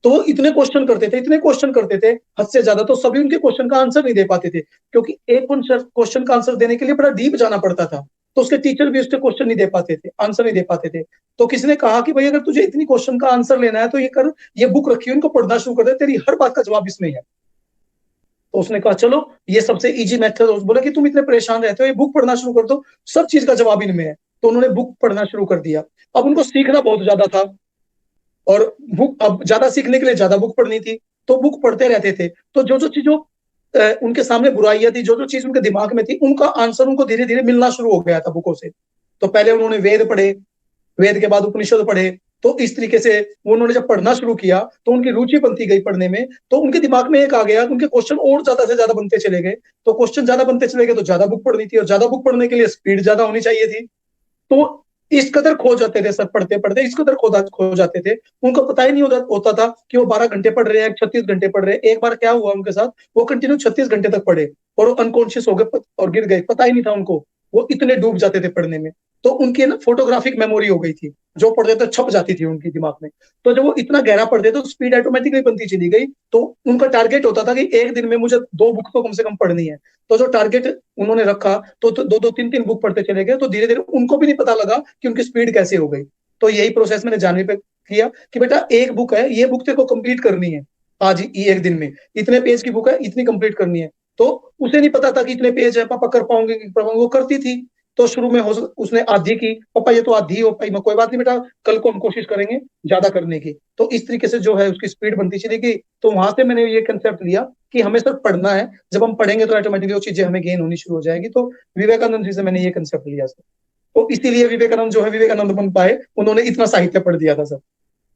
तो वो इतने क्वेश्चन करते थे, इतने क्वेश्चन करते थे, हद से ज्यादा। तो सभी उनके क्वेश्चन का आंसर नहीं दे पाते थे, क्योंकि एक क्वेश्चन का आंसर देने के लिए बड़ा डीप जाना पड़ता था। तो उसके टीचर भी उसके क्वेश्चन नहीं दे पाते थे, आंसर नहीं दे पाते थे। तो किसी ने कहा कि भाई अगर तुझे इतनी क्वेश्चन का आंसर लेना है तो ये कर, ये बुक रखी है, इनको पढ़ना शुरू कर दे, तेरी हर बात का जवाब इसमें है। तो उसने कहा चलो ये सबसे इजी मेथड, बोला कि तुम इतने परेशान रहते हो, ये बुक पढ़ना शुरू कर दो, सब चीज का जवाब इनमें है। तो उन्होंने बुक पढ़ना शुरू कर दिया। अब उनको सीखना बहुत ज्यादा था, और बुक, अब ज्यादा सीखने के लिए ज्यादा बुक पढ़नी थी, तो बुक पढ़ते रहते थे। तो जो जो चीजों उनके सामने बुराइयां थी, जो जो चीज उनके दिमाग में थी, उनका आंसर उनको धीरे धीरे मिलना शुरू हो गया था बुकों से। तो पहले उन्होंने वेद पढ़े, वेद के बाद उपनिषद पढ़े। तो इस तरीके से उन्होंने जब पढ़ना शुरू किया, तो उनकी रुचि बनती गई पढ़ने में। तो उनके दिमाग में एक आ गया, उनके क्वेश्चन और ज्यादा से ज्यादा बनते चले गए। तो क्वेश्चन ज्यादा बनते चले गए, तो ज्यादा बुक पढ़नी थी, और ज्यादा बुक पढ़ने के लिए स्पीड ज्यादा होनी चाहिए थी। तो इस कदर खो जाते थे सर, पढ़ते पढ़ते इस कदर खो जाते थे, उनको पता ही नहीं होता था कि वो 12 घंटे पढ़ रहे हैं, 36 घंटे पढ़ रहे हैं। एक बार क्या हुआ उनके साथ, वो कंटिन्यू 36 घंटे तक पढ़े, और अनकॉन्शियस हो गए और गिर गए, पता ही नहीं था उनको, वो इतने डूब जाते थे पढ़ने में। तो उनकी ना फोटोग्राफिक मेमोरी हो गई थी, जो पढ़ते थे छप जाती थी उनकी दिमाग में। तो जब वो इतना गहरा पढ़ते तो स्पीड ऑटोमेटिकली बनती चली गई। तो उनका टारगेट होता था कि एक दिन में मुझे 2 बुक तो कम से कम पढ़नी है। तो जो टारगेट उन्होंने रखा, तो 2-2, 3-3 बुक पढ़ते चले गए। तो धीरे धीरे उनको भी नहीं पता लगा कि उनकी स्पीड कैसे हो गई। तो यही प्रोसेस मैंने जानवी पे किया कि बेटा एक बुक है, ये बुक तेरे को कंप्लीट करनी है आज ही, एक दिन में इतने पेज की बुक है, इतनी कंप्लीट करनी है। तो उसे नहीं पता था कि इतने पेज है, पापा कर पाऊंगे कि पाऊंगे, वो करती थी। तो शुरू में उसने आधी की, पापा ये तो आधी हो पाई, मैं कोई बात नहीं बेटा, कल को हम कोशिश करेंगे ज्यादा करने की। तो इस तरीके से जो है उसकी स्पीड बनती चली गई। तो वहां से मैंने ये कंसेप्ट लिया कि हमें सिर्फ पढ़ना है, जब हम पढ़ेंगे तो ऑटोमेटिकली वो चीजें हमें गेन होनी शुरू हो जाएगी। तो विवेकानंद जी से मैंने ये कंसेप्ट लिया सर। तो इसीलिए विवेकानंद जो है विवेकानंद बन पाए, उन्होंने इतना साहित्य पढ़ दिया था सर।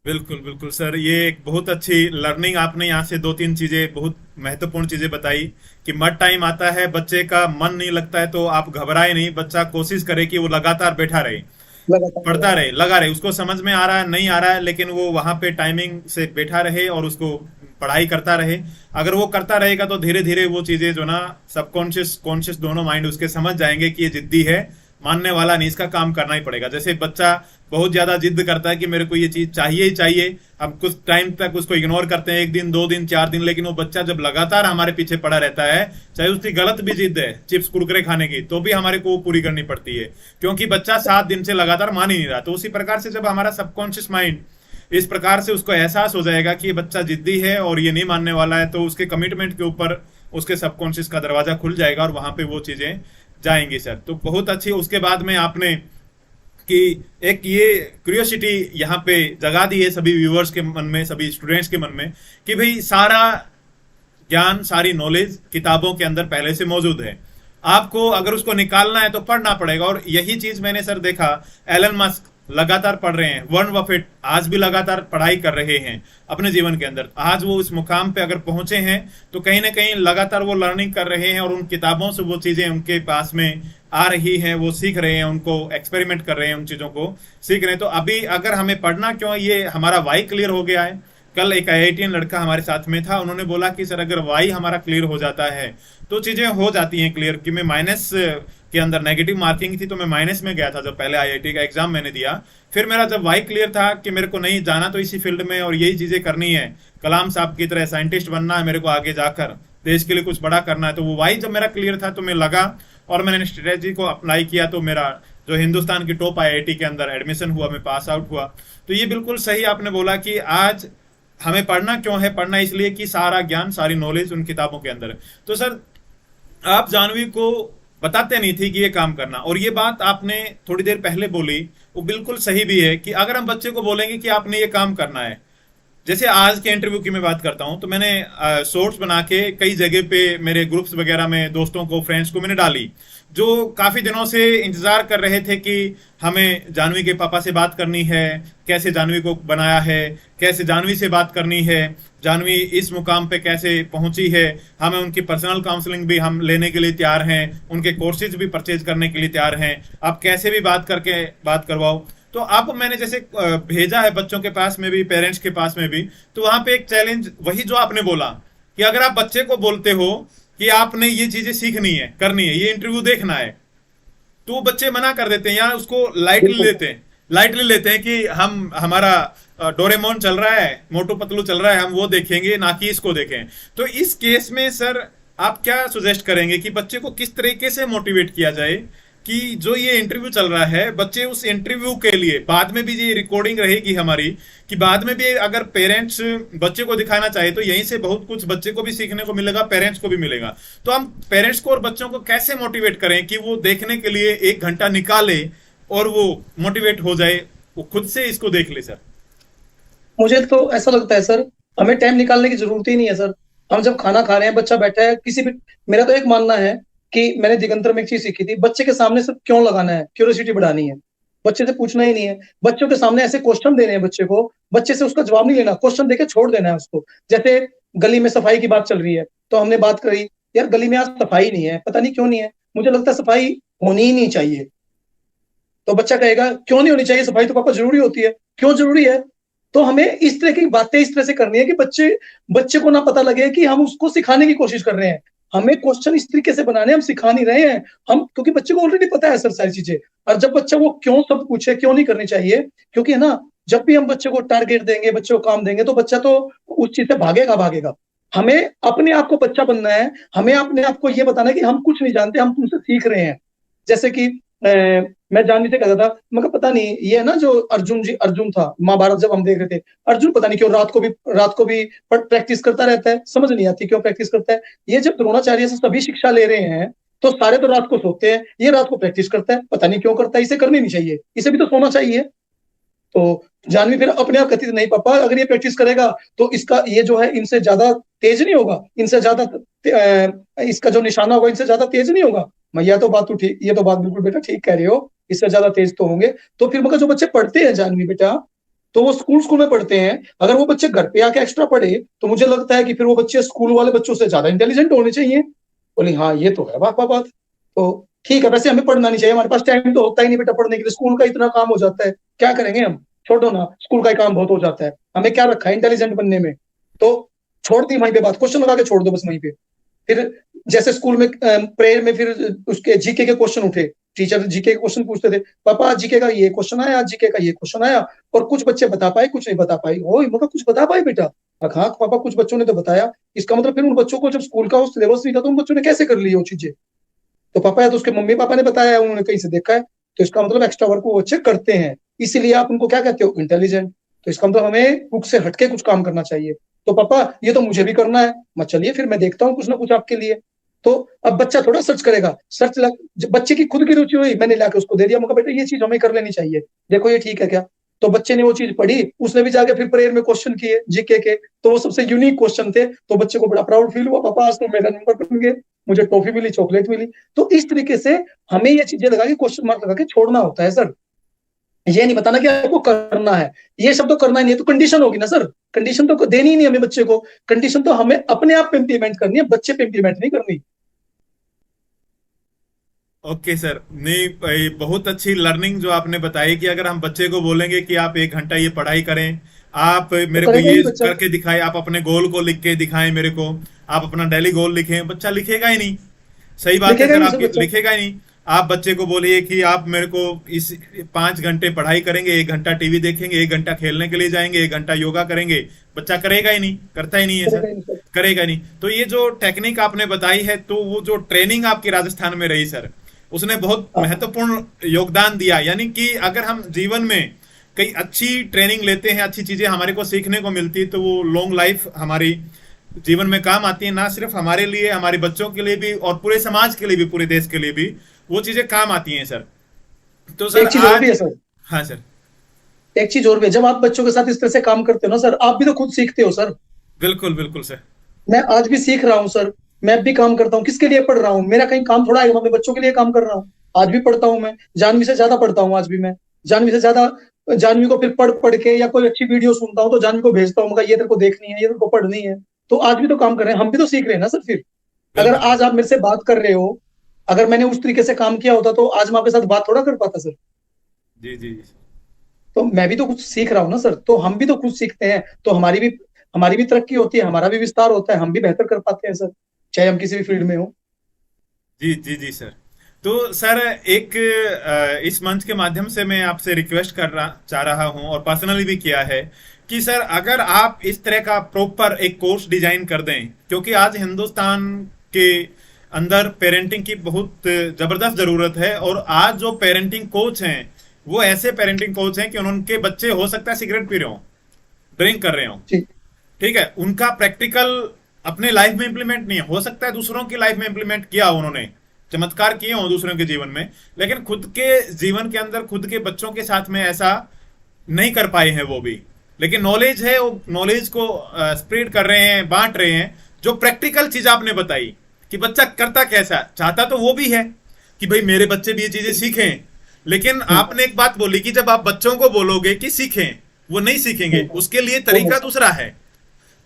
बिल्कुल बिल्कुल सर, ये एक बहुत अच्छी लर्निंग आपने यहाँ से 2-3 चीजें, बहुत महत्वपूर्ण चीजें बताई कि मड टाइम आता है, बच्चे का मन नहीं लगता है, तो आप घबराए नहीं, बच्चा कोशिश करे कि वो लगातार बैठा रहे, पढ़ता रहे, लगा रहे, उसको समझ में आ रहा है नहीं आ रहा है, लेकिन वो वहां पे टाइमिंग से बैठा रहे और उसको पढ़ाई करता रहे। अगर वो करता रहेगा तो धीरे धीरे वो चीजें जो ना सबकॉन्शियस कॉन्शियस दोनों माइंड उसके समझ जाएंगे कि ये जिद्दी है, मानने वाला नहीं, इसका काम करना ही पड़ेगा। जैसे बच्चा बहुत ज्यादा जिद करता है कि मेरे को ये चीज चाहिए ही चाहिए, हम कुछ टाइम तक उसको इग्नोर करते हैं, 1 दिन 2 दिन 4 दिन, लेकिन वो बच्चा जब लगातार हमारे पीछे पड़ा रहता है, चाहे उसकी गलत भी जिद है चिप्स कुरकुरे खाने की, तो भी हमारे को पूरी करनी पड़ती है, क्योंकि बच्चा 7 दिन से लगातार मान ही नहीं रहा। तो उसी प्रकार से जब हमारा सबकॉन्शियस माइंड इस प्रकार से उसको एहसास हो जाएगा कि ये बच्चा जिद्दी है और ये नहीं मानने वाला है, तो उसके कमिटमेंट के ऊपर उसके सबकॉन्शियस का दरवाजा खुल जाएगा और वहां पे वो चीजें जाएंगी सर। तो बहुत अच्छी। उसके बाद में आपने कि एक ये क्यूरियोसिटी यहाँ पे जगा दी है सभी व्यूअर्स के मन में, सभी स्टूडेंट्स के मन में, कि भाई सारा ज्ञान, सारी नॉलेज किताबों के अंदर पहले से मौजूद है, आपको अगर उसको निकालना है तो पढ़ना पड़ेगा। और यही चीज मैंने सर देखा, एलन मस्क लगातार पढ़ रहे हैं, वॉरेन बफेट आज भी लगातार पढ़ाई कर रहे हैं अपने जीवन के अंदर। आज वो इस मुकाम पे अगर पहुंचे हैं तो कहीं ना कहीं लगातार वो लर्निंग कर रहे हैं और उन किताबों से वो चीजें उनके पास में आ रही हैं, वो सीख रहे हैं, उनको एक्सपेरिमेंट कर रहे हैं, उन चीजों को सीख रहे हैं। तो अभी अगर हमें पढ़ना क्यों, ये हमारा वाई क्लियर हो गया है। कल एक IITian लड़का हमारे साथ में था, उन्होंने बोला कि सर अगर वाई हमारा क्लियर हो जाता है तो चीजें हो जाती हैं क्लियर। कि मैं माइनस के अंदर नेगेटिव मार्किंग थी तो मैं माइनस में गया था जब पहले IIT का एग्जाम मैंने दिया। फिर मेरा जब वाई क्लियर था कि मेरे को नहीं जाना तो इसी फील्ड में और यही चीजें करनी है, कलाम साहब की तरह साइंटिस्ट बनना है मेरे को, आगे जाकर देश के लिए कुछ बड़ा करना है, तो वो वाई जब मेरा क्लियर था तो मैं लगा और मैंने स्ट्रेटेजी को अप्लाई किया। तो मेरा जो हिंदुस्तान की टॉप IIT के अंदर एडमिशन हुआ, मैं पास आउट हुआ। तो ये बिल्कुल सही आपने बोला कि आज हमें पढ़ना क्यों है, पढ़ना इसलिए कि सारा ज्ञान, सारी नॉलेज उन किताबों के अंदर है। तो सर आप जानवी को बताते नहीं थी कि ये काम करना, और ये बात आपने थोड़ी देर पहले बोली, वो बिल्कुल सही भी है कि अगर हम बच्चे को बोलेंगे कि आपने ये काम करना है, जैसे आज के इंटरव्यू की मैं बात करता हूं तो मैंने शॉर्ट्स बना के कई जगह पे मेरे ग्रुप्स वगैरह में दोस्तों को, फ्रेंड्स को मैंने डाली, जो काफी दिनों से इंतजार कर रहे थे कि हमें जानवी के पापा से बात करनी है, कैसे जानवी को बनाया है, कैसे जानवी से बात करनी है, जानवी इस मुकाम पे कैसे पहुंची है, हमें उनकी पर्सनल काउंसलिंग भी हम लेने के लिए तैयार हैं, उनके कोर्सेज भी परचेज करने के लिए तैयार हैं, आप कैसे भी बात करके बात करवाओ। तो अब मैंने जैसे भेजा है बच्चों के पास में भी, पेरेंट्स के पास में भी, तो वहां पे एक चैलेंज वही जो आपने बोला कि अगर आप बच्चे को बोलते हो कि आपने ये चीजें सीखनी है, करनी है, ये इंटरव्यू देखना है, तो वो बच्चे मना कर देते हैं या उसको लाइटली लेते हैं, लाइटली लेते हैं कि हम, हमारा डोरेमोन चल रहा है, मोटू पतलू चल रहा है, हम वो देखेंगे ना कि इसको देखें। तो इस केस में सर आप क्या सुजेस्ट करेंगे कि बच्चे को किस तरीके से मोटिवेट किया जाए कि जो ये इंटरव्यू चल रहा है, बच्चे उस इंटरव्यू के लिए बाद में भी ये रिकॉर्डिंग रहेगी हमारी, कि बाद में भी अगर पेरेंट्स बच्चे को दिखाना चाहे तो यहीं से बहुत कुछ बच्चे को भी सीखने को मिलेगा, पेरेंट्स को भी मिलेगा। तो हम पेरेंट्स को और बच्चों को कैसे मोटिवेट करें कि वो देखने के लिए 1 घंटा निकाले और वो मोटिवेट हो जाए, वो खुद से इसको देख ले। सर मुझे तो ऐसा लगता है सर, हमें टाइम निकालने की जरूरत ही नहीं है सर। हम जब खाना खा रहे हैं, बच्चा बैठा है, किसी भी, मेरा तो एक मानना है कि मैंने दिगंतर में एक चीज सीखी थी, बच्चे के सामने सिर्फ क्यों लगाना है, क्यूरियोसिटी बढ़ानी है, बच्चे से पूछना ही नहीं है। बच्चों के सामने ऐसे क्वेश्चन देने हैं बच्चे को, बच्चे से उसका जवाब नहीं लेना, क्वेश्चन देके छोड़ देना है उसको। जैसे गली में सफाई की बात चल रही है तो हमने बात करी, यार गली में आज सफाई नहीं है, पता नहीं क्यों नहीं है, मुझे लगता है सफाई होनी ही नहीं चाहिए। तो बच्चा कहेगा क्यों नहीं होनी चाहिए, सफाई तो पापा जरूरी होती है, क्यों जरूरी है? तो हमें इस तरह की बातें इस तरह से करनी है कि बच्चे को ना पता लगे कि हम उसको सिखाने की कोशिश कर रहे हैं। हमें क्वेश्चन इस तरीके से बनाने, हम सिखा नहीं रहे हैं हम, क्योंकि बच्चे को ऑलरेडी पता है सर सारी चीजें। और जब बच्चा वो क्यों सब पूछे, क्यों नहीं करनी चाहिए, क्योंकि है ना, जब भी हम बच्चे को टारगेट देंगे, बच्चे को काम देंगे, तो बच्चा तो उस चीज से भागेगा। हमें अपने आप को बच्चा बनना है, हमें अपने आप को ये बताना है कि हम कुछ नहीं जानते, हम तुमसे सीख रहे हैं। जैसे कि मैं जानवी से कहता था, मगर पता नहीं ये है ना जो अर्जुन था, महाभारत जब हम देख रहे थे, अर्जुन पता नहीं क्यों रात को भी प्रैक्टिस करता रहता है, समझ नहीं आती क्यों प्रैक्टिस करता है। ये जब द्रोणाचार्य से सभी शिक्षा ले रहे हैं तो सारे तो रात को सोते हैं, ये रात को प्रैक्टिस करता है, पता नहीं क्यों करता है, इसे करनी नहीं चाहिए, इसे भी तो सोना चाहिए। तो जानवी फिर अपने आप कहती थी, नहीं पापा अगर ये प्रैक्टिस करेगा तो इसका ये जो है इनसे ज्यादा तेज नहीं होगा, इनसे ज्यादा इसका जो निशाना होगा इनसे ज्यादा तेज नहीं होगा। मैं ये तो बात बिल्कुल बेटा ठीक कह रहे हो, इससे ज्यादा तेज तो होंगे। तो फिर मगर जो बच्चे पढ़ते हैं जानवी बेटा, तो वो स्कूल में पढ़ते हैं, अगर वो बच्चे घर पे आके एक्स्ट्रा पढ़े तो मुझे लगता है कि फिर वो बच्चे स्कूल वाले बच्चों से ज्यादा इंटेलिजेंट होने चाहिए। बोली हाँ ये तो है वाह बात, तो ठीक है। वैसे हमें पढ़ना नहीं चाहिए, हमारे पास टाइम तो होता ही नहीं बेटा पढ़ने के लिए, स्कूल का इतना काम हो जाता है, क्या करेंगे हम, छोड़ो ना, स्कूल का ही काम बहुत हो जाता है, हमें क्या रखा है इंटेलिजेंट बनने में। तो छोड़ दी वहीं पे बात, क्वेश्चन लगा के छोड़ दो बस वहीं पे। फिर जैसे स्कूल में प्रेयर में फिर उसके जीके के क्वेश्चन उठे, टीचर जीके के क्वेश्चन पूछते थे, पापा जीके का ये क्वेश्चन आया, जीके का ये क्वेश्चन आया, और कुछ बच्चे बता पाए, कुछ नहीं बता पाए। ओ मगर कुछ बता पाए बेटा? हाँ पापा कुछ बच्चों ने तो बताया। इसका मतलब फिर उन बच्चों को जब स्कूल का सिलेबस नहीं था तो उन बच्चों ने कैसे कर ली वो चीजें? तो पापा या तो उसके मम्मी पापा ने बताया है, उन्होंने कहीं से देखा है, तो इसका मतलब एक्स्ट्रा वर्क वो बच्चे करते हैं, इसीलिए आप उनको क्या कहते हो, इंटेलिजेंट। तो इसका मतलब हमें बुक से हटके कुछ काम करना चाहिए। तो पापा ये तो मुझे भी करना है, मैं चलिए फिर मैं देखता हूँ कुछ ना कुछ आपके लिए। तो अब बच्चा थोड़ा सर्च करेगा, जब बच्चे की खुद की रुचि हुई, मैंने लाके उसको दे दिया, मगर बेटा ये चीज हमें कर लेनी चाहिए, देखो ये ठीक है क्या? तो बच्चे ने वो चीज पढ़ी, उसने भी जाके फिर प्रेयर में क्वेश्चन किए जीके के, तो वो सबसे यूनिक क्वेश्चन थे, तो बच्चे को बड़ा प्राउड फील हुआ, पापा आज तो मेरा नंबर बन गए, मुझे टॉफी मिली, चॉकलेट मिली। तो इस तरीके से हमें ये चीजें लगा के क्वेश्चन मार्क लगा के छोड़ना होता है सर। ये नहीं बताना कि आपको करना है, ये सब तो करना ही नहीं है, तो कंडीशन होगी ना सर, कंडीशन तो देनी ही नहीं हमें बच्चे को, कंडीशन तो हमें अपने आप पे इम्प्लीमेंट करनी है, बच्चे पे इम्प्लीमेंट नहीं करनी। ओके सर, नहीं बहुत अच्छी लर्निंग जो आपने बताई कि अगर हम बच्चे को बोलेंगे कि आप 1 घंटा ये पढ़ाई करें, आप तो मेरे को करेगा ये ही बच्चा, करके दिखाएं, आप अपने गोल को लिख के दिखाएं मेरे को, आप अपना डेली गोल लिखें, बच्चा लिखेगा ही नहीं। सही बात है लिखेगा ही सर, नहीं आप सर बच्चा। लिखेगा ही नहीं। आप बच्चे को बोलिए कि आप मेरे को इस 5 घंटे पढ़ाई करेंगे, 1 घंटा टीवी देखेंगे, 1 घंटा खेलने के लिए जाएंगे, 1 घंटा योगा करेंगे, बच्चा करेगा ही नहीं, करता ही नहीं है सर, करेगा ही नहीं सर। करेगा ही नहीं। तो ये जो टेक्निक आपने बताई है, तो वो जो ट्रेनिंग आपकी राजस्थान में रही सर, उसने बहुत हाँ महत्वपूर्ण योगदान दिया। यानी कि अगर हम जीवन में कई अच्छी ट्रेनिंग लेते हैं, अच्छी चीजें हमारे को सीखने को मिलती है, तो वो लॉन्ग लाइफ हमारी जीवन में काम आती है, ना सिर्फ हमारे लिए, हमारे बच्चों के लिए भी, और पूरे समाज के लिए भी, पूरे देश के लिए भी वो चीजें काम आती हैं सर। तो सर एक चीज और भी आज, है सर, हाँ सर, एक चीज और भी है, जब आप बच्चों के साथ इस तरह से काम करते हो ना सर, आप भी तो खुद सीखते हो सर। बिल्कुल बिल्कुल सर। मैं आज भी सीख रहा हूँ सर, मैं भी काम करता हूँ, किसके लिए पढ़ रहा हूँ? मेरा कहीं काम थोड़ा है, मैं अपने बच्चों के लिए काम कर रहा हूँ। आज भी पढ़ता हूँ मैं, जानवी से ज्यादा पढ़ता हूँ आज भी मैं, जानवी से ज्यादा, जानवी को फिर पढ़ पढ़ के या कोई अच्छी वीडियो सुनता हूँ तो जानवी को भेजता हूँ, मगर ये तेरे को देखनी है, ये तेरे को पढ़नी है। तो आज भी तो काम कर रहे हैं, हम भी तो सीख रहे हैं ना सर फिर। अगर बिल्कुल आज आप मेरे से बात कर रहे हो, अगर मैंने उस तरीके से काम किया होता तो आज मैं आपके साथ बात थोड़ा कर पाता सर। जी जी जी। तो मैं भी तो कुछ सीख रहा हूँ ना सर, तो हम भी तो कुछ सीखते हैं, तो हमारी भी तरक्की होती है, हमारा भी विस्तार होता है, हम भी बेहतर कर पाते हैं सर, चाहे हम किसी भी फील्ड में हो। जी जी जी सर। तो सर एक इस मंच के माध्यम से मैं आपसे रिक्वेस्ट चाह रहा हूं, और पर्सनली भी किया है, कि सर अगर आप इस तरह का प्रॉपर एक कोर्स डिजाइन कर दें, क्योंकि आज हिंदुस्तान के अंदर पेरेंटिंग की बहुत जबरदस्त जरूरत है, और आज जो पेरेंटिंग कोच हैं वो ऐसे पेरेंटिंग कोच हैं कि उनके बच्चे हो सकता है सिगरेट पी रहे हो, ड्रिंक कर रहे हो, जी ठीक है, उनका प्रैक्टिकल अपने लाइफ में इंप्लीमेंट नहीं है, हो सकता है दूसरों की लाइफ में इंप्लीमेंट किया उन्होंने, चमत्कार किए हो दूसरों के जीवन में, लेकिन खुद के जीवन के अंदर खुद के बच्चों के साथ में ऐसा नहीं कर पाए हैं वो भी। लेकिन नॉलेज है, वो नॉलेज को स्प्रेड कर रहे हैं, बांट रहे हैं। जो प्रैक्टिकल चीज आपने बताई कि बच्चा करता कैसा चाहता, तो वो भी है कि भाई मेरे बच्चे भी ये चीजें सीखें, लेकिन आपने एक बात बोली कि जब आप बच्चों को बोलोगे कि सीखें, वो नहीं सीखेंगे, उसके लिए वो नहीं तरीका सर। दूसरा है,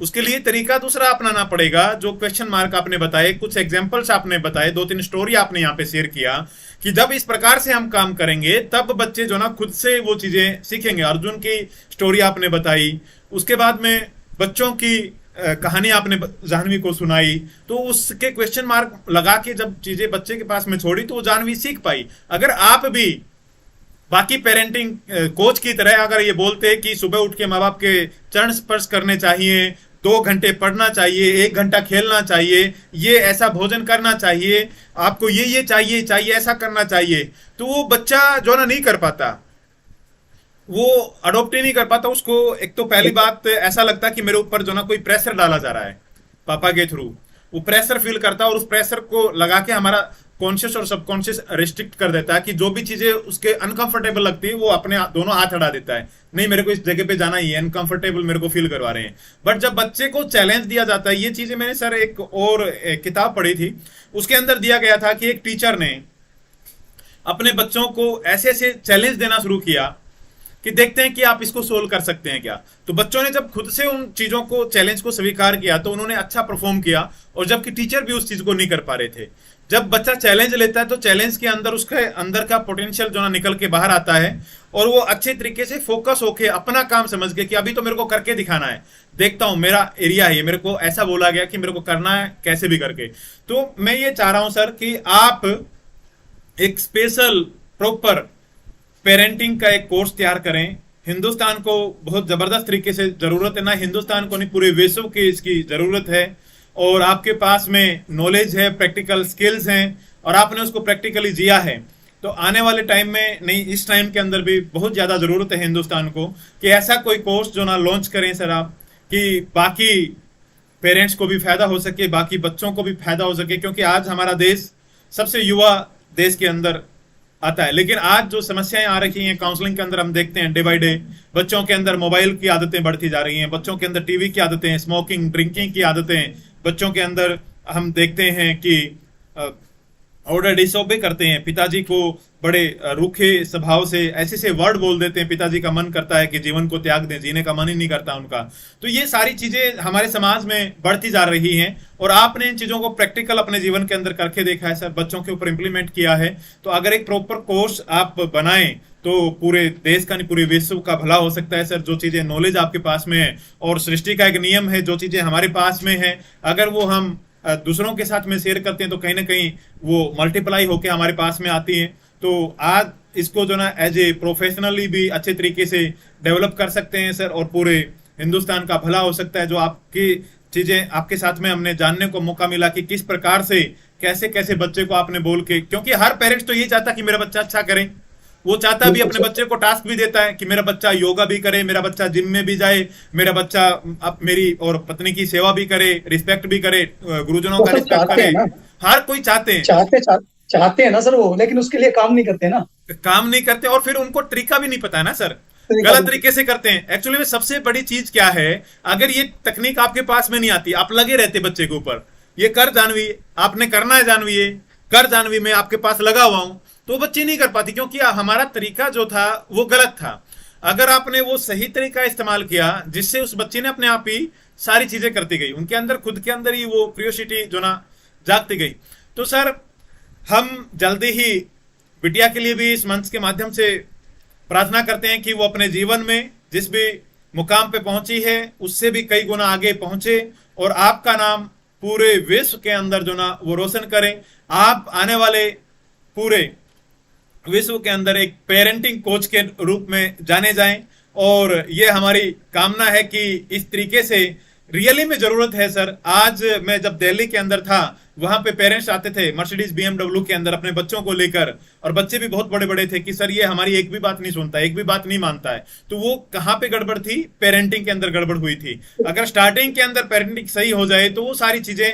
उसके लिए तरीका दूसरा अपनाना पड़ेगा। जो क्वेश्चन मार्क आपने बताए, कुछ एग्जांपल्स आपने बताए, 2-3 स्टोरी आपने यहाँ पे शेयर किया कि जब इस प्रकार से हम काम करेंगे तब बच्चे जो ना खुद से वो चीजें सीखेंगे। अर्जुन की स्टोरी आपने बताई, उसके बाद में बच्चों की कहानी आपने जाह्नवी को सुनाई, तो उसके क्वेश्चन मार्क लगा के जब चीजें बच्चे के पास में छोड़ी तो वो जाह्नवी सीख पाई। अगर आप भी बाकी पेरेंटिंग कोच की तरह अगर ये बोलते कि सुबह उठ के माँ बाप के चरण स्पर्श करने चाहिए, 2 घंटे पढ़ना चाहिए, 1 घंटा खेलना चाहिए, ये ऐसा भोजन करना चाहिए, आपको ये चाहिए चाहिए ऐसा करना चाहिए, तो वो बच्चा जो ना नहीं कर पाता, वो अडोप्ट ही नहीं कर पाता। उसको एक तो पहली बात ऐसा लगता कि मेरे ऊपर जो ना कोई प्रेशर डाला जा रहा है पापा के थ्रू, वो प्रेशर फील करता है, और उस प्रेशर को लगा के हमारा कॉन्शियस और सबकॉन्शियस रिस्ट्रिक्ट कर देता है कि जो भी चीजें उसके अनकंफर्टेबल लगती है वो अपने दोनों हाथ हटा देता है, नहीं मेरे को इस जगह पे जाना ही है, अनकंफर्टेबल मेरे को फील करवा रहे हैं। बट जब बच्चे को चैलेंज दिया जाता है, ये चीजें मैंने सर एक किताब पढ़ी थी, उसके अंदर दिया गया था कि एक टीचर ने अपने बच्चों को ऐसे ऐसे चैलेंज देना शुरू किया कि देखते हैं कि आप इसको सोल्व कर सकते हैं क्या। तो बच्चों ने जब खुद से उन चीजों को, चैलेंज को स्वीकार किया, तो उन्होंने अच्छा परफॉर्म किया, और जबकि टीचर भी उस चीज को नहीं कर पा रहे थे। जब बच्चा चैलेंज लेता है तो चैलेंज के अंदर उसके अंदर का पोटेंशियल जो ना निकल के बाहर आता है, और वो अच्छे तरीके से फोकस होके अपना काम समझ के कि अभी तो मेरे को करके दिखाना है, देखता हूं मेरा एरिया है, मेरे को ऐसा बोला गया कि मेरे को करना है कैसे भी करके। तो मैं ये चाह रहा हूं सर कि आप एक स्पेशल प्रॉपर पेरेंटिंग का एक कोर्स तैयार करें। हिंदुस्तान को बहुत जबरदस्त तरीके से जरूरत है, ना हिंदुस्तान को नहीं पूरे विश्व की इसकी जरूरत है। और आपके पास में नॉलेज है, प्रैक्टिकल स्किल्स हैं और आपने उसको प्रैक्टिकली जिया है, तो आने वाले टाइम में नहीं, इस टाइम के अंदर भी बहुत ज्यादा जरूरत है हिंदुस्तान को कि ऐसा कोई कोर्स जो ना लॉन्च करें सर आप, कि बाकी पेरेंट्स को भी फायदा हो सके, बाकी बच्चों को भी फायदा हो सके। क्योंकि आज हमारा देश सबसे युवा देश के अंदर आता है, लेकिन आज जो समस्याएं आ रही हैं काउंसलिंग के अंदर हम देखते हैं डे बाय डे, बच्चों के अंदर मोबाइल की आदतें बढ़ती जा रही हैं, बच्चों के अंदर टीवी की आदतें, स्मोकिंग ड्रिंकिंग की आदतें, बच्चों के अंदर हम देखते हैं कि ऑर्डर डिसोबे करते हैं, पिताजी को बड़े रूखे स्वभाव से ऐसे से वर्ड बोल देते हैं, पिताजी का मन करता है कि जीवन को त्याग दें, जीने का मन ही नहीं करता उनका। तो ये सारी चीजें हमारे समाज में बढ़ती जा रही हैं और आपने इन चीजों को प्रैक्टिकल अपने जीवन के अंदर करके देखा है सर, बच्चों के ऊपर इंप्लीमेंट किया है। तो अगर एक प्रॉपर कोर्स आप बनाएं तो पूरे देश का नहीं पूरे विश्व का भला हो सकता है सर। जो चीजें नॉलेज आपके पास में है और सृष्टि का एक नियम है, जो चीजें हमारे पास में है अगर वो हम दूसरों के साथ में शेयर करते हैं तो कहीं ना कहीं वो मल्टीप्लाई होके हमारे पास में आती है। तो आज इसको जो ना एज ए प्रोफेशनली भी अच्छे तरीके से डेवलप कर सकते हैं सर और पूरे हिंदुस्तान का भला हो सकता है। जो आपकी चीजें आपके साथ में हमने जानने को मौका मिला कि किस प्रकार से कैसे कैसे बच्चे को आपने बोल के, क्योंकि हर पेरेंट्स तो ये चाहता कि मेरा बच्चा अच्छा करे, वो चाहता भी अपने बच्चे को टास्क भी देता है कि मेरा बच्चा योगा भी करे, मेरा बच्चा जिम में भी जाए, मेरा बच्चा अब मेरी और पत्नी की सेवा भी करे, रिस्पेक्ट भी करे, गुरुजनों का रिस्पेक्ट करे। हर कोई चाहते हैं, चाहते हैं ना सर वो, लेकिन उसके लिए काम नहीं करते ना, काम नहीं करते और फिर उनको तरीका भी नहीं पता है ना सर, गलत तरीके से करते हैं। एक्चुअली में सबसे बड़ी चीज क्या है, अगर ये तकनीक आपके पास में नहीं आती, आप लगे रहते बच्चे के ऊपर, ये कर जानवी, आपने करना है जानवी, ये कर जानवी, मैं आपके पास लगा हुआ हूं, तो बच्चे नहीं कर पाती क्योंकि हमारा तरीका जो था वो गलत था। अगर आपने वो सही तरीका इस्तेमाल किया जिससे उस बच्चे ने अपने आप ही सारी चीजें करती गई, उनके अंदर खुद के अंदर ही वो क्यूरियोसिटी जो ना जागती गई। तो सर हम जल्दी ही बिटिया के लिए भी इस मंच के माध्यम से प्रार्थना करते हैं कि वो अपने जीवन में जिस भी मुकाम पे पहुंची है उससे भी कई गुना आगे पहुंचे और आपका नाम पूरे विश्व के अंदर जो ना वो रोशन करें। आप आने वाले पूरे विश्व के अंदर एक पेरेंटिंग कोच के रूप में जाने जाएं और ये हमारी कामना है कि इस तरीके से रियली में जरूरत है सर। आज मैं जब दिल्ली के अंदर था वहां पे पेरेंट्स आते थे मर्सिडीज BMW के अंदर अपने बच्चों को लेकर और बच्चे भी बहुत बड़े बड़े थे कि सर ये हमारी एक भी बात नहीं सुनता, एक भी बात नहीं मानता है। तो वो कहाँ पे गड़बड़ थी, पेरेंटिंग के अंदर गड़बड़ हुई थी। अगर स्टार्टिंग के अंदर पेरेंटिंग सही हो जाए तो वो सारी चीजें